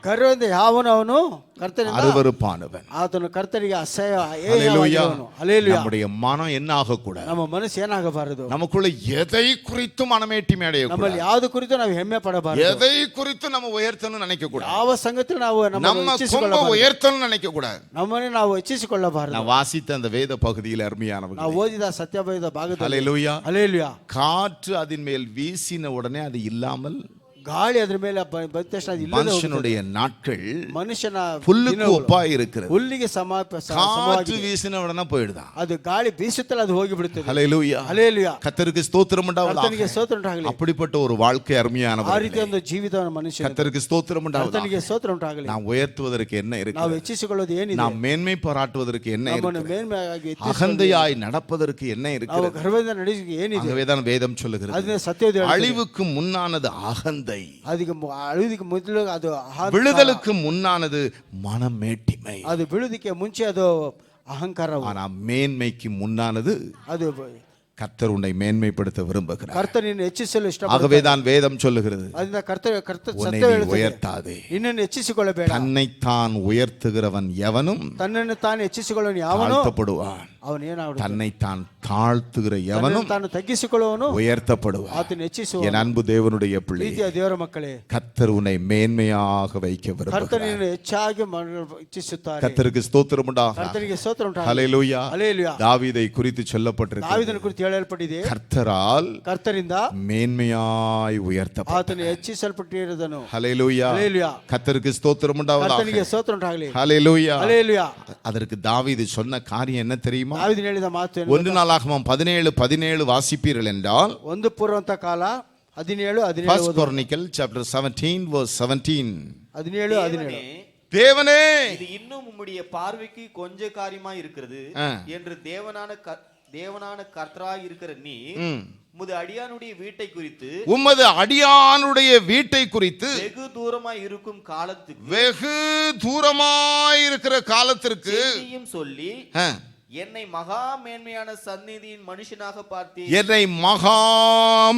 ಗರ್ವದಿಂದ ಯಾವನು ಅವನು ಕರ್ತನಿಂದ அருவருப்பானவன். ಆತನು ಕರ್ತನಿಗೆ ಅಸಹ್ಯ ஹல்லேலூயா. ಹಲ್ಲೆಲೂಯಾ. நம்முடைய மனம் என்ன ஆகக்கூடாது? ನಮ್ಮ ಮನಸ್ಸು ಏನಾಗಬಾರದು? நமக்குள்ள எதை குறித்து மனமேட்டிமை ನಮ್ಮಲ್ಲಿ அடையக்கூடாது. ಯಾವ್ದು ಕುರಿತು ನಾವು ಹೆಮ್ಮೆ ಪಡಬಾರದು. எதை குறித்து நம்ம உயர்த்தணும் நினைக்க கூடாது. ಯಾವ ಸಂಗತಿ ನಾವು நம்ம கொம்ப உயர்த்தணும் நினைக்க கூடாது. ನಮ್ಮನ್ನೇ ನಾವು ಹೆಚ್ಚಿಸಿಕೊಳ್ಳಬಾರದು. நான் வாசித்த அந்த வேத பகுதியில் அருமையானவர்கள், ನಾವು ಓದಿದ ಸತ್ಯವೇದ ಭಾಗದಲ್ಲಿ ஹல்லேலூயா, ಹಲ್ಲೆಲೂಯಾ, காற்று அதன் மேல் வீசின உடனே அது இல்லாமல் ಗಾಳಿ ಅದ್ರ ಮೇಲೆ ಬಂದ ತಕ್ಷಣ ಅದು ಇಲ್ಲದೆ மனுஷனுடைய நாட்கள் ಮನುಷ್ಯನ புல்லுக்கு ದಿನಗಳು ஒப்பாய் இருக்கிறது. ಹುಲ್ಲಿಗೆ காற்று ಸಮವಾಗಿದೆ. வீசின உடனே போயிடுதான். ಅದು ಗಾಳಿ ಬೀಸುತ್ತಲ್ಲ ಅದು ಹೋಗಿ ಬಿಡುತ್ತದೆ. ஹல்லேலூயா. ಹಲ್ಲೆಲೂಯಾ. கர்த்தருக்கு ஸ்தோத்திரம் ಕರ್ತನಿಗೆ உண்டாவதாக. ಸ್ತೋತ್ರ ಉಂಟಾಗಲಿ. அப்படிப்பட்ட ஒரு வாழ்க்கை ಆ அருமையானவர். ರೀತಿಯ ಒಂದು ಜೀವಿತ ಮನುಷ್ಯ கர்த்தருக்கு ஸ்தோத்திரம் உண்டாவதாக. ಕರ್ತನಿಗೆ ಸ್ತೋತ್ರ ಉಂಟಾಗಲಿ. நாம் உயர்த்துவதற்கு என்ன ನಾವು இருக்கிறது? ಹೆಚ್ಚಿಸಿಕೊಳ್ಳೋದು ಏನಿದೆ? நாம் மேன்மை பாராட்டுவதற்கு என்ன ನಮ್ಮನ್ನು இருக்கிறது? ಮೇಲ್ಮೆಯಾಗಿ அகந்தையாய் நடப்பதற்கு என்ன ನಾವು இருக்கிறது? ಗರ್ವದಿಂದ ನಡೆಸಿ ಏನಿದೆ? ஆகவேதான் வேதம் சொல்லுகிறது, ಅದನ್ನ ಸತ್ಯವೇದ அழிவுக்கு முன்னானது அகந்தை, ಅದಕ್ಕೆ ಅಳುವುದಕ್ಕೆ ಮೊದಲು ಅದು ಅಹಂಕಾರ. விழுதலுக்கு முன்னானது மனமேட்டிமை. ಅದು ಬೀಳುವುದಕ್ಕೆ ಮುಂಚೆ ಅದು ಅಹಂಕಾರ. ஆனா மேன்மைக்கு முன்னானது ಅದು கர்த்தர் உன்னை மேன்மைப்படுத்த விரும்புகிறார். ಕರ್ತನ ನಿನ್ನ ಹೆಚ್ಚಿಸಲು ಇಷ್ಟಪಡುತ್ತಾನೆ. ஆகவேதான் வேதம் சொல்லுகிறது, ಅದರಿಂದ ಕರ್ತ உன்னை ಸತ್ಯ நீ ಹೇಳುತ್ತದೆ, உயர்த்தாதே. ನಿನ್ನನ್ನು ಹೆಚ್ಚಿಸಿಕೊಳ್ಳಬೇಡ. தன்னைத்தான் உயர்த்துகிறவன் எவனும் ತನ್ನನ್ನು ತಾನು ಹೆಚ್ಚಿಸಿಕೊಳ್ಳುವನು ಯಾವನು தாழ்த்தப்படுவான். ಅವನೇನಾಗುತ್ತಾನೆ. தன்னைத்தான் ತಾழ்த்துகிற எவனும் ತಾನು ತಗ್ಗಿಸಿಕೊಳ್ಳುವನು உயர்த்தப்படுவான். ಆತನ ಹೆಚ್ಚಿಸುವ. என் அன்பு தேவனுடைய பிள்ளை, ಪ್ರೀತಿಯ ದೇವರ ಮಕ್ಕಳೇ, கர்த்தர் உன்னை மேன்மையாக வைக்க விரும்புகிறார். ಕರ್ತನಿಯನ್ನು ಹೆಚ್ಚಾಗಿ ಇಚ್ಛಿಸುತ್ತಾರೆ. கர்த்தருக்கு ஸ்தோத்திரம் உண்டாக. ಕರ್ತನಿಗೆ ಸ್ತೋತ್ರ ಉಂಟಾಗಲಿ. ஹல்லேலூயா. ಹಲ್ಲೆಲೂಯಾ. தாவீதை குறித்து சொல்லப்பட்டிருக்கிறது, ದಾವೀದನ ಕುರಿತು ಹೇಳಲ್ಪಟ್ಟಿದೆ, கர்த்தரால் ಕರ್ತನಿಂದ மேன்மையாய் உயர்த்தப்பட்டார். ಆತನು ಹೆಚ್ಚಿಸಲ್ಪಟ್ಟಿರುವುದನು. ஹல்லேலூயா. ಹಲ್ಲೆಲೂಯಾ. கர்த்தருக்கு ஸ்தோத்திரம் உண்டாவதாக. ಕರ್ತನಿಗೆ ಸ್ತೋತ್ರ ಉಂಟಾಗಲಿ. ஹல்லேலூயா. ಹಲ್ಲೆಲೂಯಾ. அதற்கு தாவீது சொன்ன காரியம் என்ன தெரியுமா? ದಾವೀದನು ಹೇಳಿದ ಮಾತು ಏನು? 1 நாளாகமம் 17:17 வாசிப்பீர்கள் என்றால், ಒಂದು ಪೂರ್ವಂತ ಕಾಲ 17 First Chronicle chapter 17 verse 17. 17 தேவனே, இது இன்னும் உம்முடைய பார்வைக்கு கொஞ்ச காரியமாய் இருக்கிறது என்று தேவனான கர்த்தராய் இருக்கிற நீ உமது அடியானுடைய வீட்டை குறித்து, உமது அடியானுடைய வீட்டை குறித்து வெகு தூரமாய் இருக்கும் காலத்துக்கு, வெகு தூரமாய் இருக்கிற காலத்திற்கு செய்தியும் சொல்லி என்னை மகா மேன்மையான சந்நிதியின் மனுஷனாக பார்த்தீர். என்னை மகா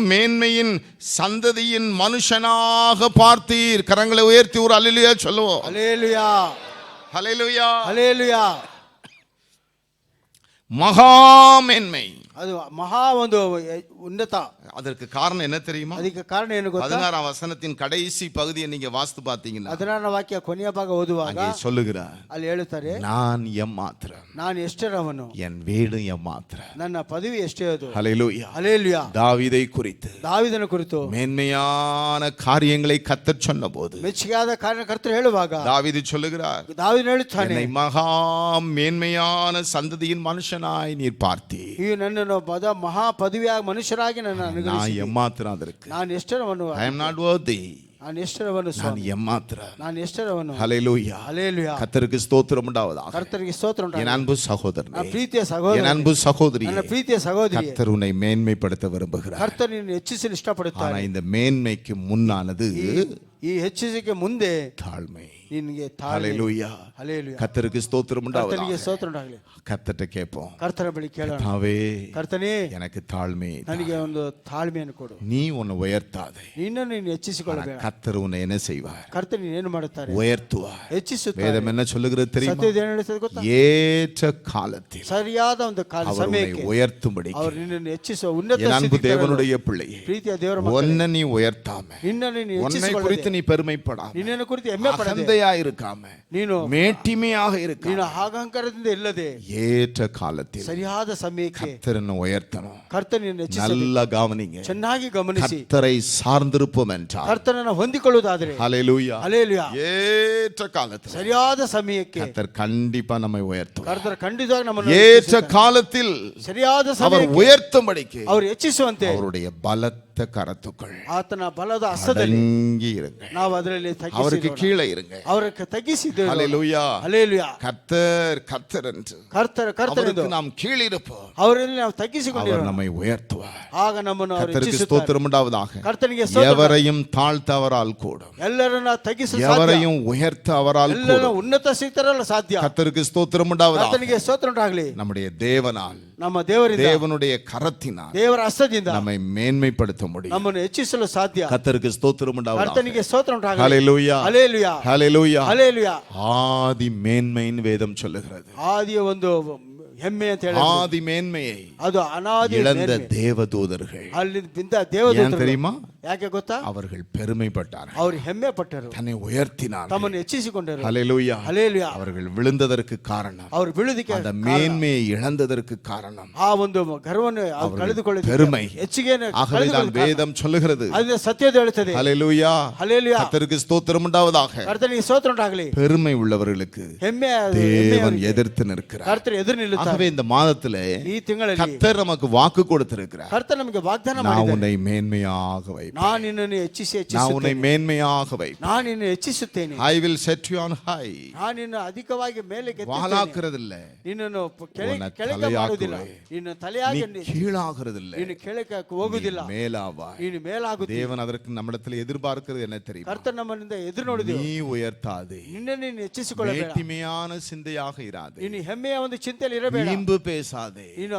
மேன்மையின் சந்ததியின் மனுஷனாக பார்த்தீர். கரங்களை உயர்த்தி ஒரு அல்லேலூயா சொல்லுவோம். ಹಲ್ಲೆಲೂಯಾ. ஹல்லேலூயா. ಹಲ್ಲೆಲೂಯಾ. மகா மேன்மை, ಅದು ಮಹಾ ಒಂದು ಉನ್ನತ. அதற்கு காரணம் என்ன தெரியுமா? ಅದಕ್ಕೆ ಕಾರಣ ಏನು ಗೊತ್ತಾ? 16ஆம் வசனத்தின் கடைசி பகுதியை நீங்க வாசித்து பார்த்தீங்கன்னா 16ನೇ ವಾಕ್ಯ ಕೊನೆಯ ಭಾಗ ಓದುವಾಗ அங்கே சொல்லுகிறார், ಅಲ್ಲಿ ಹೇಳುತ್ತಾರೆ, நான் எம்மாத்திரம், ನಾನು ಎಷ್ಟರವನು, என் வீடு எம்மாத்திரம். ನನ್ನ ಪದವಿ ಎಷ್ಟೇ ಅದು. ஹல்லேலூயா. ಹಲ್ಲೆಲೂಯಾ. தாவீதை குறித்து ದಾವೀದನ ಕುರಿತು மேன்மையான காரியங்களை கர்த்தர் சொன்னபோது ಮೆಚ್ಚುಗೆಯಾದ ಕರ್ತರು ಹೇಳುವಾಗ தாவீது சொல்லுகிறார், ದಾವೀದನು ಹೇಳುತ್ತಾನೆ, என்னை மகா மேன்மையான சந்ததியின் மனுஷனாய் நீர் பார்த்தீர். ಈ ನನ್ನನ್ನು ಮಹಾ ಪದವಿಯಾಗಿ ಮನುಷ್ಯರಾಗಿ ನನ್ನ நான் ಅನುಗ್ರಹಿಸಿದ್ದೀರಿ. எம்மாத்திரம் அதற்கு. ನಾನು ಎಷ್ಟರವನು, I am not worthy. ನಾನು ಎಷ್ಟರವನು நான் ಸ್ವಾಮಿ, எம்மாத்திரம். ನಾನು ಎಷ್ಟರವನು. ஹல்லேலூயா. ಹಲ್ಲೆಲೂಯಾ. கர்த்தருக்கு ஸ்தோத்திரம் உண்டாவதாக. ಕರ್ತರಿಗೆ ಸ್ತೋತ್ರ என் ಉಂಟಾಗಲಿ. அன்பு சகோதரனே, ನನ್ನ ಪ್ರೀತಿಯ என் ಸಹೋದರ, அன்பு சகோதரி, ನನ್ನ ಪ್ರೀತಿಯ ಸಹೋದರಿ, கர்த்தர் உன்னை மேன்மைப்படுத்த விரும்புகிறார். ಕರ್ತರು ನಿನ್ನನ್ನು ಹೆಚ್ಚಿಸಲು ஆனா ಇಷ್ಟಪಡುತ್ತಾನೆ. இந்த மேன்மைக்கு முன்னானது ಈ ಹೆಚ್ಚಿಸಿಕೆ ಮುಂದೆ தாழ்மை. ನಿನಗೆ ತಾಳ್ಮೆ. ஹல்லேலூயா. ಹಲ್ಲೆಲೂಯಾ. கர்த்தருக்கு ஸ்தோத்திரம் ಕರ್ತನಿಗೆ உண்டாவதாக. ಸ್ತೋತ್ರ ಉಂಟಾಗಲಿ. கர்த்தர்ட்ட கேட்போம், ಕರ್ತನ ಬಳಿ ಕೇಳೋಣ, கர்த்தாவே, ಕರ್ತನೇ எனக்கு தாழ்மை தா. ನನಗೆ ಒಂದು ತಾಳ್ಮೆಯನ್ನು ಕೊಡು. நீ உன்னை உயர்த்தாதே. ನಿನ್ನನ್ನು ನೀನು ಹೆಚ್ಚಿಸಿಕೊಳ್ಳಬೇಡ. கர்த்தர் உன்னை என்ன செய்வார்? ಕರ್ತನು ನೀನೇನು ಮಾಡುತ್ತಾರೆ? உயர்த்துவார். ಹೆಚ್ಚಿಸುತ್ತಾರೆ. வேதம் என்ன சொல்லுகிறது தெரியுமா? ಸತ್ಯದ ಏನು ಹೇಳುತ್ತದೆ ಗೊತ್ತಾ? ஏற்ற காலத்தில் ಸರಿಯಾದ ಒಂದು ಕಾಲ அவர் உன்னை ಸಮಯಕ್ಕೆ உயர்த்தும்படி. ಅವರು ನಿನ್ನನ್ನು ಹೆಚ್ಚಿಸುವ ಉನ್ನತ என் அன்பு ಸ್ಥಿತಿಗೆ தேவனுடைய ತರಲು. பிள்ளையே, ಪ್ರೀತಿಯ ದೇವರ ಮಕ್ಕಳೇ, உன்னை நீ உயர்த்தாம, ನಿನ್ನನ್ನು ನೀನು உன்னை ಹೆಚ್ಚಿಸಿಕೊಳ್ಳದೆ, குறித்து நீ பெருமைப்படாம, ನಿನ್ನನ್ನು ಕುರಿತು ಹೆಮ್ಮೆ ಪಡದೆ, அகந்தையா இருக்காம, ನೀನು மேட்டிமையாக இருக்காம, ನೀನು ಅಹಂಕಾರದಿಂದ ಇಲ್ಲದೆ ஏற்ற காலத்தில் ಸರಿಯಾದ ಸಮಯಕ್ಕೆ கர்த்தரை உயர்த்தணும். ಕರ್ತನನ್ನು ಹೆಚ್ಚಿಸಲು நல்லா கவனிங்க. ಚೆನ್ನಾಗಿ ಗಮನಿಸಿ. கர்த்தரை சார்ந்திருப்போம் என்றால், ಕರ್ತನನ್ನು ಹೊಂದಿಕೊಳ್ಳುವುದಾದರೆ, ஹல்லேலூயா, ಹಲ್ಲೆಲೂಯಾ, ஏற்ற காலத்தில் ಸರಿಯಾದ ಸಮಯಕ್ಕೆ கர்த்தர் கண்டிப்பா நம்மை உயர்த்துவார். ಕರ್ತರು ಖಂಡಿತವಾಗಿ ನಮ್ಮನ್ನು ஏற்ற ಹೆಚ್ಚಿಸುತ್ತಾರೆ. காலத்தில் ಸರಿಯಾದ அவர் ಸಮಯಕ್ಕೆ உயர்த்தும்படிக்கு ಅವರು ಹೆಚ್ಚಿಸುವಂತೆ அவருடைய பலத்த கரத்துக்கள் ಆತನ ಬಲದ ಹಸ್ತದಲ್ಲಿ அடங்கி இருங்க. ನಾವು ಅದರಲ್ಲಿ அவருக்கு ತಗ್ಗಿಸಿ கீழே இருங்க. ಅವರಿಗೆ ತಗ್ಗಿಸಿದ್ದೇವೆ. ஹல்லேலூயா. ಹಲ್ಲೆಲೂಯಾ. கர்த்தர் கர்த்தர் என்று ಕರ್ತನೆಂದು அவருக்கு நாம் கீழிருப்போம். ಅವರಲ್ಲಿ ನಾವು அவர் ತಗ್ಗಿಸಿಕೊಂಡಿರೋಣ. நம்மை உயர்த்துவார். ಆಗ ನಮ್ಮನ್ನು ಅವರು கர்த்தருக்கு ಹೆಚ್ಚಿಸುತ್ತಾರೆ. ஸ்தோத்திரம் உண்டாவதாக. ಕರ್ತನಿಗೆ ಸ್ತೋತ್ರ. எவரையும் தாழ்த்த அவரால் கூடும், ಎಲ್ಲರನ್ನ ತಗ್ಗಿಸಲು ಸಾಧ್ಯ. எவரையும் உயர்த்த அவரால் ಎಲ್ಲರನ್ನ கூடும். ಉನ್ನತ ಸಿಗ್ತಾರಲ್ಲ ಸಾಧ್ಯ. கர்த்தருக்கு ஸ்தோத்திரம் உண்டாவதாக. ಕರ್ತನಿಗೆ ಸ್ತೋತ್ರ ಉಂಟಾಗಲಿ. நம்முடைய தேவனால், ನಮ್ಮ ದೇವರಿಂದ, தேவனுடைய கரத்தினால் ದೇವರ ಹಸ್ತದಿಂದ நம்மை மேன்மைப்படுத்த முடியும். ನಮ್ಮನ್ನು ಹೆಚ್ಚಿಸಲು ಸಾಧ್ಯ. கர்த்தருக்கு ஸ்தோத்திரம் உண்டாவதாக. ಕರ್ತನಿಗೆ ಸ್ತೋತ್ರ ಉಂಟಾಗಲಿ. ஹல்லேலூயா. ಹಲ್ಲೆಲೂಯಾ. ஹல்லேலூயா. ಹಲ್ಲೆಲೂಯಾ. ஆதி மேன்மையின் வேதம் சொல்லுகிறது. ಆದಿಯ ಒಂದು ಹೆಮ್ಮೆ ಅಂತ ಹೇಳಿ, ஆதி மேன்மையை ಅದು ಅನಾದಿ இழந்த ಮೇನ್ಮೆ. தேவதூதர்கள் ಅಲ್ಲಿ ಬಿದ್ದ ஏன் ದೇವದೂತರು தெரியுமா? ಯಾಕೆ ಗೊತ್ತಾ? அவர்கள் பெருமைப்பட்டார்கள், ಅವರು ಹೆಮ್ಮೆ ಪಟ್ಟರು, தன்னை உயர்த்தினார்கள். ತಮ್ಮನ್ನು ಹೆಚ್ಚಿಸಿಕೊಂಡರು. ஹல்லேலூயா. ಹಲ್ಲೆಲೂಯಾ. அவர்கள் விழுந்ததற்கு காரணம், ಅವರು ಬೀಳುವುದಕ್ಕೆ அந்த மேன்மையை இழந்ததற்கு காரணம் ಆ ಒಂದು ಗರ್ವವನ್ನು அவர்கள் ಕಳೆದುಕೊಳ್ಳಿ பெருமை. ಹೆಚ್ಚಿಗೆ ஆகவேதான் வேதம் சொல்லுகிறது, ಅದನ್ನ ಸತ್ಯದ ಹೇಳುತ್ತದೆ. ஹல்லேலூயா, ಹಲ್ಲೆಲೂಯಾ. கர்த்தருக்கு ஸ்தோத்திரம் உண்டாவதாக. ಕರ್ತನಿಗೆ ಸ್ತೋತ್ರ ಉಂಟಾಗಲಿ. பெருமை உள்ளவர்களுக்கு ಹೆಮ್ಮೆ தேவன் எதிர்த்து நிற்கிறார். ಕರ್ತರು ಎದುರು ನಿಲ್ಲುತ್ತಾರೆ. ஆகவே இந்த மாதத்திலே ಈ ತಿಂಗಳಲ್ಲಿ கர்த்தர் நமக்கு வாக்கு கொடுத்திருக்கிறார், ಕರ್ತರು ನಮಗೆ ವಾಗ್ದಾನ நான் ಮಾಡಿದ್ದಾರೆ, உன்னை மேன்மையாக வைப்பேன். ನಾನು ನಿನ್ನನ್ನು ಹೆಚ್ಚಿಸಿ நான் உன்னை ಹೆಚ್ಚಿಸುತ್ತೇನೆ. மேன்மையாக வைப்பேன். ನಾನು ನಿನ್ನನ್ನು ಹೆಚ್ಚಿಸುತ್ತೇನೆ. I will set you on high. ನಾನು ನಿನ್ನ ಅಧಿಕವಾಗಿ ಮೇಲೆ வாலாக்குறதில்ல, ನಿನ್ನನ್ನು உன்னை ಕೆಳಗೆ ಮಾಡುವುದಿಲ್ಲ. தலையாக்குவேன். ನಿನ್ನ நீ ತಲೆಯಾಗಿ கீழாகிறதில்ல, ನೀನು ಕೆಳಗೆ ಹೋಗುವುದಿಲ್ಲ. நீ மேலாவாய். ನೀನು ಮೇಲಾಗುತ್ತೀಯ. தேவன் அதற்கு நம்மிடத்தில் எதிர்பார்க்கிறது என்ன தெரியுமா? ಕರ್ತನು ನಮ್ಮಿಂದ ಎದುರು ನೋಡಿದೆವು. நீ உயர்த்தாதே, ನಿನ್ನನ್ನು ನೀನು ಹೆಚ್ಚಿಸಿಕೊಳ್ಳಬೇಡ. மேட்டிமையான சிந்தையாக இராதே, ನೀನು ಹೆಮ್ಮೆಯ ಒಂದು ಚಿಂತೆಯಲ್ಲಿ ಇರಬೇಡ. வீம்பு பேசாதே, ನೀನು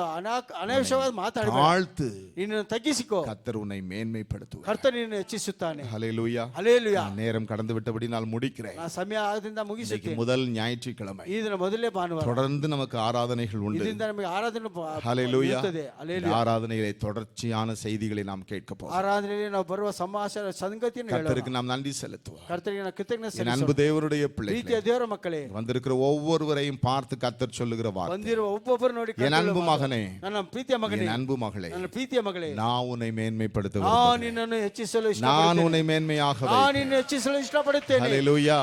ಅನಾವಶ್ಯಕವಾಗಿ ಮಾತಾಡಬೇಡ. தாழ்த்து. ನಿನ್ನನ್ನು ತಗ್ಗಿಸಿಕೋ. கர்த்தர் உன்னை மேன்மைப்படுத்துவார். ಕರ್ತನು ನಿನ್ನನ್ನು ಹೆಚ್ಚಿಸುತ್ತಾನೆ. ஹல்லேலூயா. ಹಲ್ಲೆಲೂಯಾ. நேரம் கடந்து விட்டபடி நான் முடிக்கிறேன். ನಾನು ಸಮಯ ಆಗದಿಂದ இன்னைக்கு ಮುಗಿಸುತ್ತೇನೆ. முதல் ஞாயிற்றுக்கிழமை, ಈ ದಿನ ಮೊದಲನೇ ಭಾನುವಾರ. தொடர்ந்து நமக்கு ஆராதனைகள் உண்டு. ಇದರಿಂದ ನಮಗೆ ಆರಾಧನೆ ஹல்லேலூயா. ಇರುತ್ತದೆ. ಹಲ್ಲೆಲೂಯಾ. ஆராதனையிலே தொடர்ச்சியான செய்திகளை நாம் கேட்க போகிறோம். ಆರಾಧನೆಯಲ್ಲಿ ನಾವು ಬರುವ ಸಮಾಚಾರ ಸಂಗತಿಯನ್ನು ಹೇಳೋಣ. கர்த்தருக்கு நாம் நன்றி செலுத்துவோம். ಕರ್ತನಿಗೆ ನಾವು ಕೃತಜ್ಞತೆ என் அன்பு ಸಲ್ಲಿಸೋಣ. தேவனுடைய பிள்ளைகளே, ಪ್ರೀತಿಯ ದೇವರ ಮಕ್ಕಳೇ, வந்திருக்கிற ஒவ்வொருவரையும் பார்த்து கர்த்தர் சொல்லுகிற வார்த்தை, ಬಂದಿರುವ ಒಬ್ಬೊಬ್ಬರು ನೋಡಿ என் அன்பு மகனே, ನನ್ನ ಪ್ರೀತಿಯ ಮಗನೇ, என் அன்பு மகளே, ನನ್ನ ಪ್ರೀತಿಯ ಮಗಳೇ, நான் உன்னை மேன்மைப்படுத்த ನಾನು விரும்புகிறேன். ನಿನ್ನನ್ನು ಹೆಚ್ಚಿಸಲು நான் ಇಷ್ಟಪಡುತ್ತೇನೆ. உன்னை மேன்மையாக ನಾನು வைப்பேன். ನಿನ್ನನ್ನು ಹೆಚ್ಚಿಸಲು ಇಷ್ಟಪಡುತ್ತೇನೆ. ஹல்லேலூயா.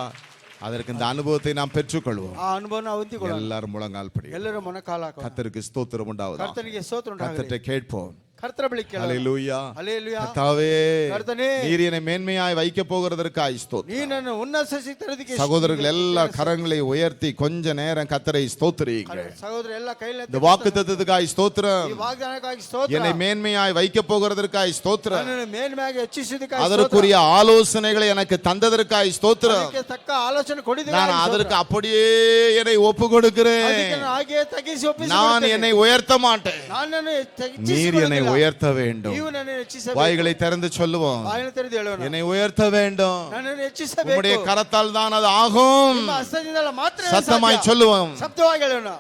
அதற்கு இந்த அனுபவத்தை நாம் பெற்றுக்கொள்வோம். ಆ ಅನುಭವನ ಹೊಂದಿಕೊಳ್ಳೋಣ. எல்லாரும் முழங்கால் படி. ಎಲ್ಲರೂ ಮೊಣಕಾಲ ಹಾಕೋಣ. கர்த்தருக்கு ஸ்தோத்திரம் உண்டாவதாக. ಕರ್ತನಿಗೆ ಸ್ತೋತ್ರ ಉಂಟಾಗಲಿ. கர்த்தரை கேட்போம். ಕರ್ತನ ಬಳಿ ಕೇಳೋಣ. ஹல்லேலூயா. ಹಲ್ಲೆಲೂಯಾ. கர்த்தாவே, ಕರ್ತನೇ, நீர் என்னை மேன்மையாய் வைக்க போகிறதற்காய் ஸ்தோத்திரம். ನೀನನ್ನು ಉನ್ನತ ಸ್ಥಿತಿಗೆ ತರುವುದಕ್ಕೆ சகோதரர்கள் எல்லா கரங்களை உயர்த்தி கொஞ்ச நேரம் கர்த்தரை ஸ்தோத்திரியுங்க. ಸಹೋದರ ಎಲ್ಲ ಕೈಯಲ್ಲಿ இந்த வாக்குத்தத்தத்துக்காய் ஸ்தோத்திரம். ಈ ವಾಗ್ದಾನಕ್ಕಾಗಿ ಸ್ತೋತ್ರ. என்னை மேன்மையாய் வைக்க போகிறதற்காய் ஸ்தோத்திரம். ನನ್ನನ್ನು ಮೇಲ್ಮೆಯಾಗಿ ಹೆಚ್ಚಿಸುವುದಕ್ಕಾಗಿ அதற்குரிய ஆலோசனைகளை எனக்கு தந்ததற்காய் ஸ்தோத்திரம். ಅದಕ್ಕೆ ತಕ್ಕ ಆಲೋಚನೆ ಕೊಡಿದ್ದೀರಿ. நான் அதற்கு அப்படியே என்னை ஒப்பு கொடுக்கிறேன். ಅದಕ್ಕೆ ನಾನು ಹಾಗೆ ತಗ್ಗಿಸಿ நான் ಒಪ್ಪಿಸಿಕೊಡುತ್ತೇನೆ. என்னை உயர்த்த மாட்டேன், ನನ್ನನ್ನು நீர் என்னை உயர்த்த வேண்டும். ನೀವು ನನ್ನನ್ನು ಹೆಚ್ಚಿಸಬೇಕು. வாய்களை திறந்து சொல்லுவோம், ಬಾಗಿಲು ತೆರೆದು ಹೇಳೋಣ. என்னை உயர்த்த வேண்டும். ನನ್ನನ್ನು ಹೆಚ್ಚಿಸಬೇಕು. உம்முடைய கரத்தால் தான் அது ஆகும். ನಿಮ್ಮ ಹಸ್ತದಿಂದಲ್ಲ ಮಾತ್ರ சத்தமாய் ಸಾಧ್ಯ. சொல்லுவோம். ಶಬ್ದವಾಗಿ ಹೇಳೋಣ.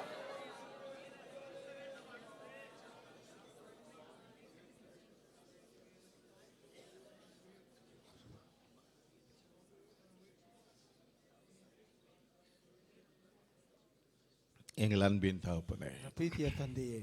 எங்கள் அன்பின் தகப்பனே, ಪ್ರೀತಿಯ ತಂದೆಯೇ,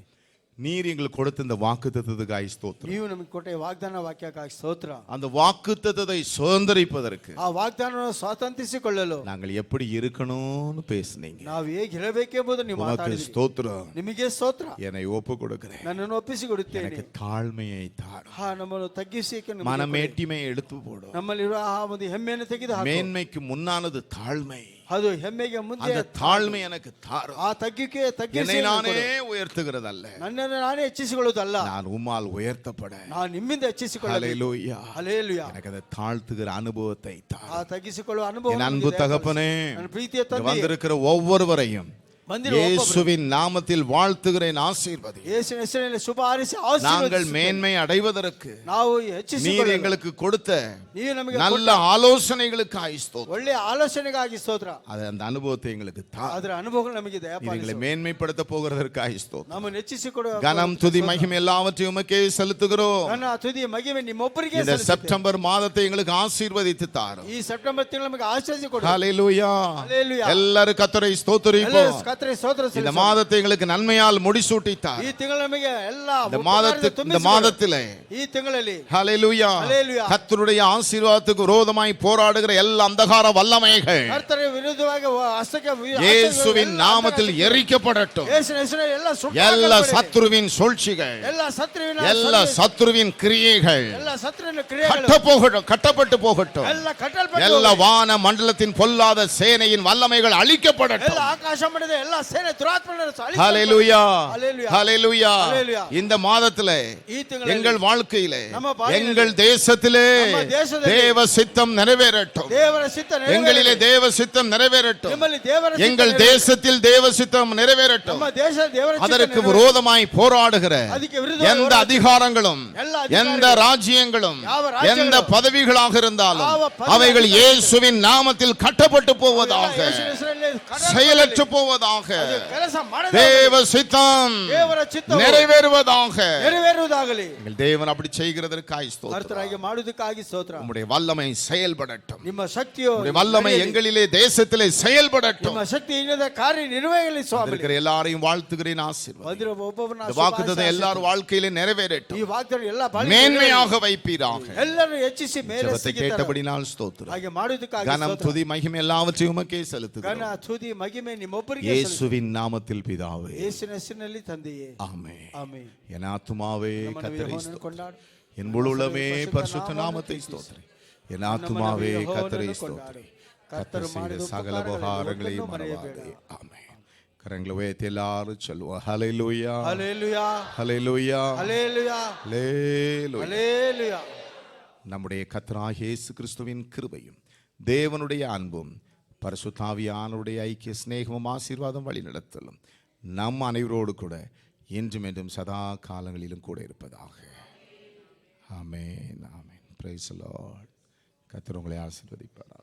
நீர் எங்களுக்கு கொடுத்த இந்த வாக்குத்தத்தத்துக்காய் ஸ்தோத்திரம். ನೀವು ನಮಗೆ ಕೊಟ್ಟ ವಾಗ್ದಾನ ವಾಕ್ಯಕ್ಕಾಗಿ ಸ್ತೋತ್ರ. அந்த வாக்குத்தத்தத்தை சுதந்தரிப்பதற்கு ಆ ವಾಗ್ದಾನವನ್ನು ಸ್ವಾತಂತ್ರಿಸಿಕೊಳ್ಳಲು நாங்கள் எப்படி இருக்கணும்னு பேசுனீங்க. ನಾವು ಹೇಗಿರಬೇಕೆಂಬುದು ನೀವು உமக்கு ಮಾತಾಡಿದ್ದೀರಿ. ஸ்தோத்திரம். ನಿಮಗೆ ಸ್ತೋತ್ರ. என்னை ஒப்பு கொடுக்கிறேன். ನನ್ನನ್ನು ಒಪ್ಪಿಸಿಕೊಡುತ್ತೇನೆ. எனக்கு தாழ்மையை தாரும். ನಮ್ಮನ್ನು ತಗ್ಗಿಸಿ மனமேட்டிமையை எடுத்து போடும். ನಮ್ಮಲ್ಲಿರುವ ಆ ಒಂದು ಹೆಮ್ಮೆಯನ್ನು ತೆಗೆದು ಹಾಕು. மேன்மைக்கு முன்னானது தாழ்மை. ಅದು ಹೆಮ್ಮೆಗೆ ಮುಂದೆ அந்த தாழ்மை எனக்கு தாரும். ಆ ತಗ್ಗಿಕೆ என்னை நானே உயர்த்துகிறதல்ல, ನನ್ನನ್ನು ನಾನೇ ಹೆಚ್ಚಿಸಿಕೊಳ್ಳುವುದಲ್ಲ, நான் உம்மால் உயர்த்தப்பட. ನಾನು ನಿಮ್ಮಿಂದ ಹೆಚ್ಚಿಸಿಕೊಳ್ಳಬೇಕು. ஹல்லேலூயா. ಹಲ್ಲೆಲೂಯಾ. எனக்கு அதை தாழ்த்துகிற அனுபவத்தை ಆ தாரும். ತಗ್ಗಿಸಿಕೊಳ್ಳುವ ಅನುಭವ என் அன்பு தகப்பனே, ನನ್ನ ಪ್ರೀತಿಯ இங்க ತಂದೆ, வந்திருக்கிற ஒவ்வொருவரையும் இயேசுவின் நாமத்தில் வாழ்த்துகிறேன், ஆசீர்வதி. ಯೇಸುವಿನ ಹೆಸರಿನಲ್ಲಿ ಶುಭ ಹಾರೈಸಿ நாங்கள் ಆಶೀರ್ವದಿಸಿ. மேன்மை அடைவதற்கு ನಾವು நீர் ಹೆಚ್ಚಿಸಿಕೊಳ್ಳಲು எங்களுக்கு கொடுத்த ನೀವು ನಮಗೆ நல்ல ஆலோசனைகளுக்கு ஸ்தோத்திரம். ಒಳ್ಳೆಯ ಆಲೋಚನೆಗಾಗಿ ಸ್ತೋತ್ರ. அது அந்த அனுபவத்தை எங்களுக்கு தாரும். ಅದರ ಅನುಭವಗಳು ನಮಗೆ நீர் எங்களை ದಯಪಾಲಿಸು. மேன்மைப்படுத்த போகிறதற்காய் ஸ்தோத்திரம். ನಮ್ಮನ್ನು ಹೆಚ್ಚಿಸಿಕೊಡುವ கனம் துதி மகிமை எல்லாவற்றையும் உமக்கே செலுத்துகிறோம். ನನ್ನ ತುದಿ ಮಗಿಮೆ ನಿಮ್ಮೊಬ್ಬರಿಗೆ இந்த ಸಲ್ಲಿಸುತ್ತೇನೆ. செப்டம்பர் மாதத்தை எங்களுக்கு ஆசீர்வதித்து தாரும். ಈ ಸೆಪ್ಟೆಂಬರ್ ತಿಂಗಳು ನಮಗೆ ಆಶೀರ್ವಾದ ಕೊಡು. ஹல்லேலூயா. ஹல்லேலூயா. எல்லாரும் கர்த்தரை ஸ்தோத்திரிப்போம். ಎಲ್ಲರೂ ಕರ್ತನಿಗೆ ಸ್ತೋತ್ರ இந்த ಸಲ್ಲಿಸೋಣ. மாதத்தை எங்களுக்கு நன்மையால் முடிசூட்டித்தார். ಈ ತಿಂಗಳು ನಮಗೆ ಎಲ್ಲ இந்த ಉಪಕಾರದಿಂದ மாதத்திலே ಈ ತಿಂಗಳಲ್ಲಿ ஹல்லேலூயா, ஹல்லேலூயா. கர்த்தருடைய ஆசீர்வாதத்துக்கு விரோதமாய் போராடுகிற எல்லா அந்தகார வல்லமைகள் ಕರ್ತರ ವಿರುದ್ಧವಾಗಿ ಹಸ್ತಕ್ಕೆ இயேசுவின் நாமத்தில் எரிக்கப்படட்டும். ಯೇಸುವಿನ ಹೆಸರಿನಲ್ಲಿ ಎಲ್ಲ எல்லா சத்துருவின் சூழ்ச்சிகள், ಎಲ್ಲ ಶತ್ರುವಿನ எல்லா சத்துருவின் கிரியைகள் ಎಲ್ಲ ಶತ್ರುವಿನ ಕ್ರಿಯೆಗಳು கட்டப்பட்டு போகட்டும். ಎಲ್ಲ ಕಟ್ಟಲ್ಪಟ್ಟು எல்லா வான மண்டலத்தின் பொல்லாத சேனையின் வல்லமைகள் அழிக்கப்படட்டும். ಎಲ್ಲ ಆಕಾಶ ಮಟ್ಟದ ಎಲ್ಲ ಸೇನೆ ದುರಾತ್ಮಗಳನ್ನು ஹல்லேலூயா. ஹல்லேலூயா. ஹல்லேலூயா. ஹல்லேலூயா. இந்த மாதத்திலே ಈ ತಿಂಗಳಲ್ಲಿ எங்கள் வாழ்க்கையிலே, நம்ம பாதையிலே, எங்கள் தேசத்திலே நம்ம தேசத்திலே தேவ சித்தம் நிறைவேறட்டும். ದೇವರ ಚಿತ್ತ எங்களிலே தேவ சித்தம் நிறைவேறட்டும். ನಿಮ್ಮಲ್ಲಿ ದೇವರ ಚಿತ್ತ எங்கள் தேசத்தில் தேவ சித்தம் நிறைவேறட்டும். ನಮ್ಮ ದೇಶ ದೇವರ ಚಿತ್ತ அதற்கு ನೆರವೇರಲಿ. விரோதமாய் போராடுகிற ಅದಕ್ಕೆ ವಿರುದ್ಧವಾಗಿ எந்த ಹೋರಾಟ- அதிகாரங்களும் ಎಲ್ಲ ಅಧಿಕಾರಿಗಳು, எந்த ராஜ்யங்களும் ಯಾವ ರಾಜ್ಯಗಳು, எந்த பதவிகளாக இருந்தாலும் ಯಾವ ಪದವಿ அவைகள் ಅಧಿಕಾರಿಗಳು, இயேசுவின் நாமத்தில் கட்டப்பட்டு போவதாக, ಯೇಸುವಿನ ಹೆಸರಿನಲ್ಲಿ ಕಟ್ಟಲ್ಪಡಲಿ. செயலற்று போவதாக, ಅದು ಕೆಲಸ ಮಾಡದೆ தேவ சித்தம் ದೇವರ ಚಿತ್ತ நிறைவேறுவதாக. ನೆರವೇರುವುದಾಗಲಿ. எங்கள் தேவன் அப்படி செய்கிறதற்காய் ஸ்தோத்திரம். ಕರ್ತರಾಗಿ ಮಾಡುವುದಕ್ಕಾಗಿ ಸ್ತೋತ್ರ. உம்முடைய வல்லமை செயல்படட்டும். ನಿಮ್ಮ ಶಕ್ತಿಯು உம்முடைய வல்லமை ನಡೆಯಲಿ. எங்களிலே தேசத்திலே செயல்படட்டும். ನಿಮ್ಮ ಶಕ್ತಿ ಇನ್ನದ ಕಾರ್ಯ ನಿರ್ವಹಿಸಲಿ ಸ್ವಾಮಿ. இருக்கிற எல்லாரையும் வாழ்த்துகிறேன், ஆசீர்வாதம். ಬಂದಿರುವ ಒಬ್ಬೊಬ್ಬರನ್ನ இந்த வாக்குத்தத்தம் எல்லாரும் வாழ்க்கையிலே நிறைவேறட்டும். ಈ ವಾಗ್ದಾನ ಎಲ್ಲ மேன்மையாக வைப்பீராக. ಎಲ್ಲರೂ ಹೆಚ್ಚಿಸಿ ಮೇಲೆ ஜெபத்தை கேட்டபடினால் ஸ்தோத்திரம். ಹಾಗೆ ಮಾಡುವುದಕ್ಕಾಗಿ கனம் ಸ್ತೋತ್ರ. துதி மகிமை எல்லாவற்றையும் உமக்கே ಘನ செலுத்துகிறோம். ತುದಿ ಮಹಿಮೆ ನಿಮ್ಮೊಬ್ಬರಿಗೆ இயேசுவின் நாமத்தில் பிதாவே, ಯೇಸುವಿನ ಹೆಸರಿನಲ್ಲಿ ತಂದೆಯೇ, ஆமென். ಆಮೆನ್. என் ஆத்துமாவே ನಮ್ಮನ್ನು கர்த்தரை ಯೆಹೋವನನ್ನು ஸ்தோத்திரம். ಕೊಂಡಾಡು. என் முழுமே பரிசுத்த நாமத்தை ஸ்தோத்திரி. என் ஆத்துமாவே கர்த்தரை ஸ்தோத்திரி. கர்த்தர் செய்த சகல உபகாரங்களையும் மறவாதே. ஆமென். கரங்களை உயர்த்தி எல்லாரும் சொல்லுவோம் ஹல்லேலூயா, ஹல்லேலூயா, ஹல்லேலூயா, ஹல்லேலூயா, ஹல்லேலூயா. ஹல்லேலூயா. நம்முடைய கர்த்தராகிய இயேசு கிறிஸ்துவின் கிருபையும் தேவனுடைய அன்பும் பரிசுத்த ஆவியானவருடைய ஐக்கிய சிநேகமும் ஆசீர்வாதம் வழி நடத்தலும் நம் அனைவரோடு கூட என்றும் என்றும் சதா காலங்களிலும் கூட இருப்பதாக. ஆமென், ஆமென். Praise the Lord. கர்த்தர் உங்களை ஆசீர்வதிப்பார்.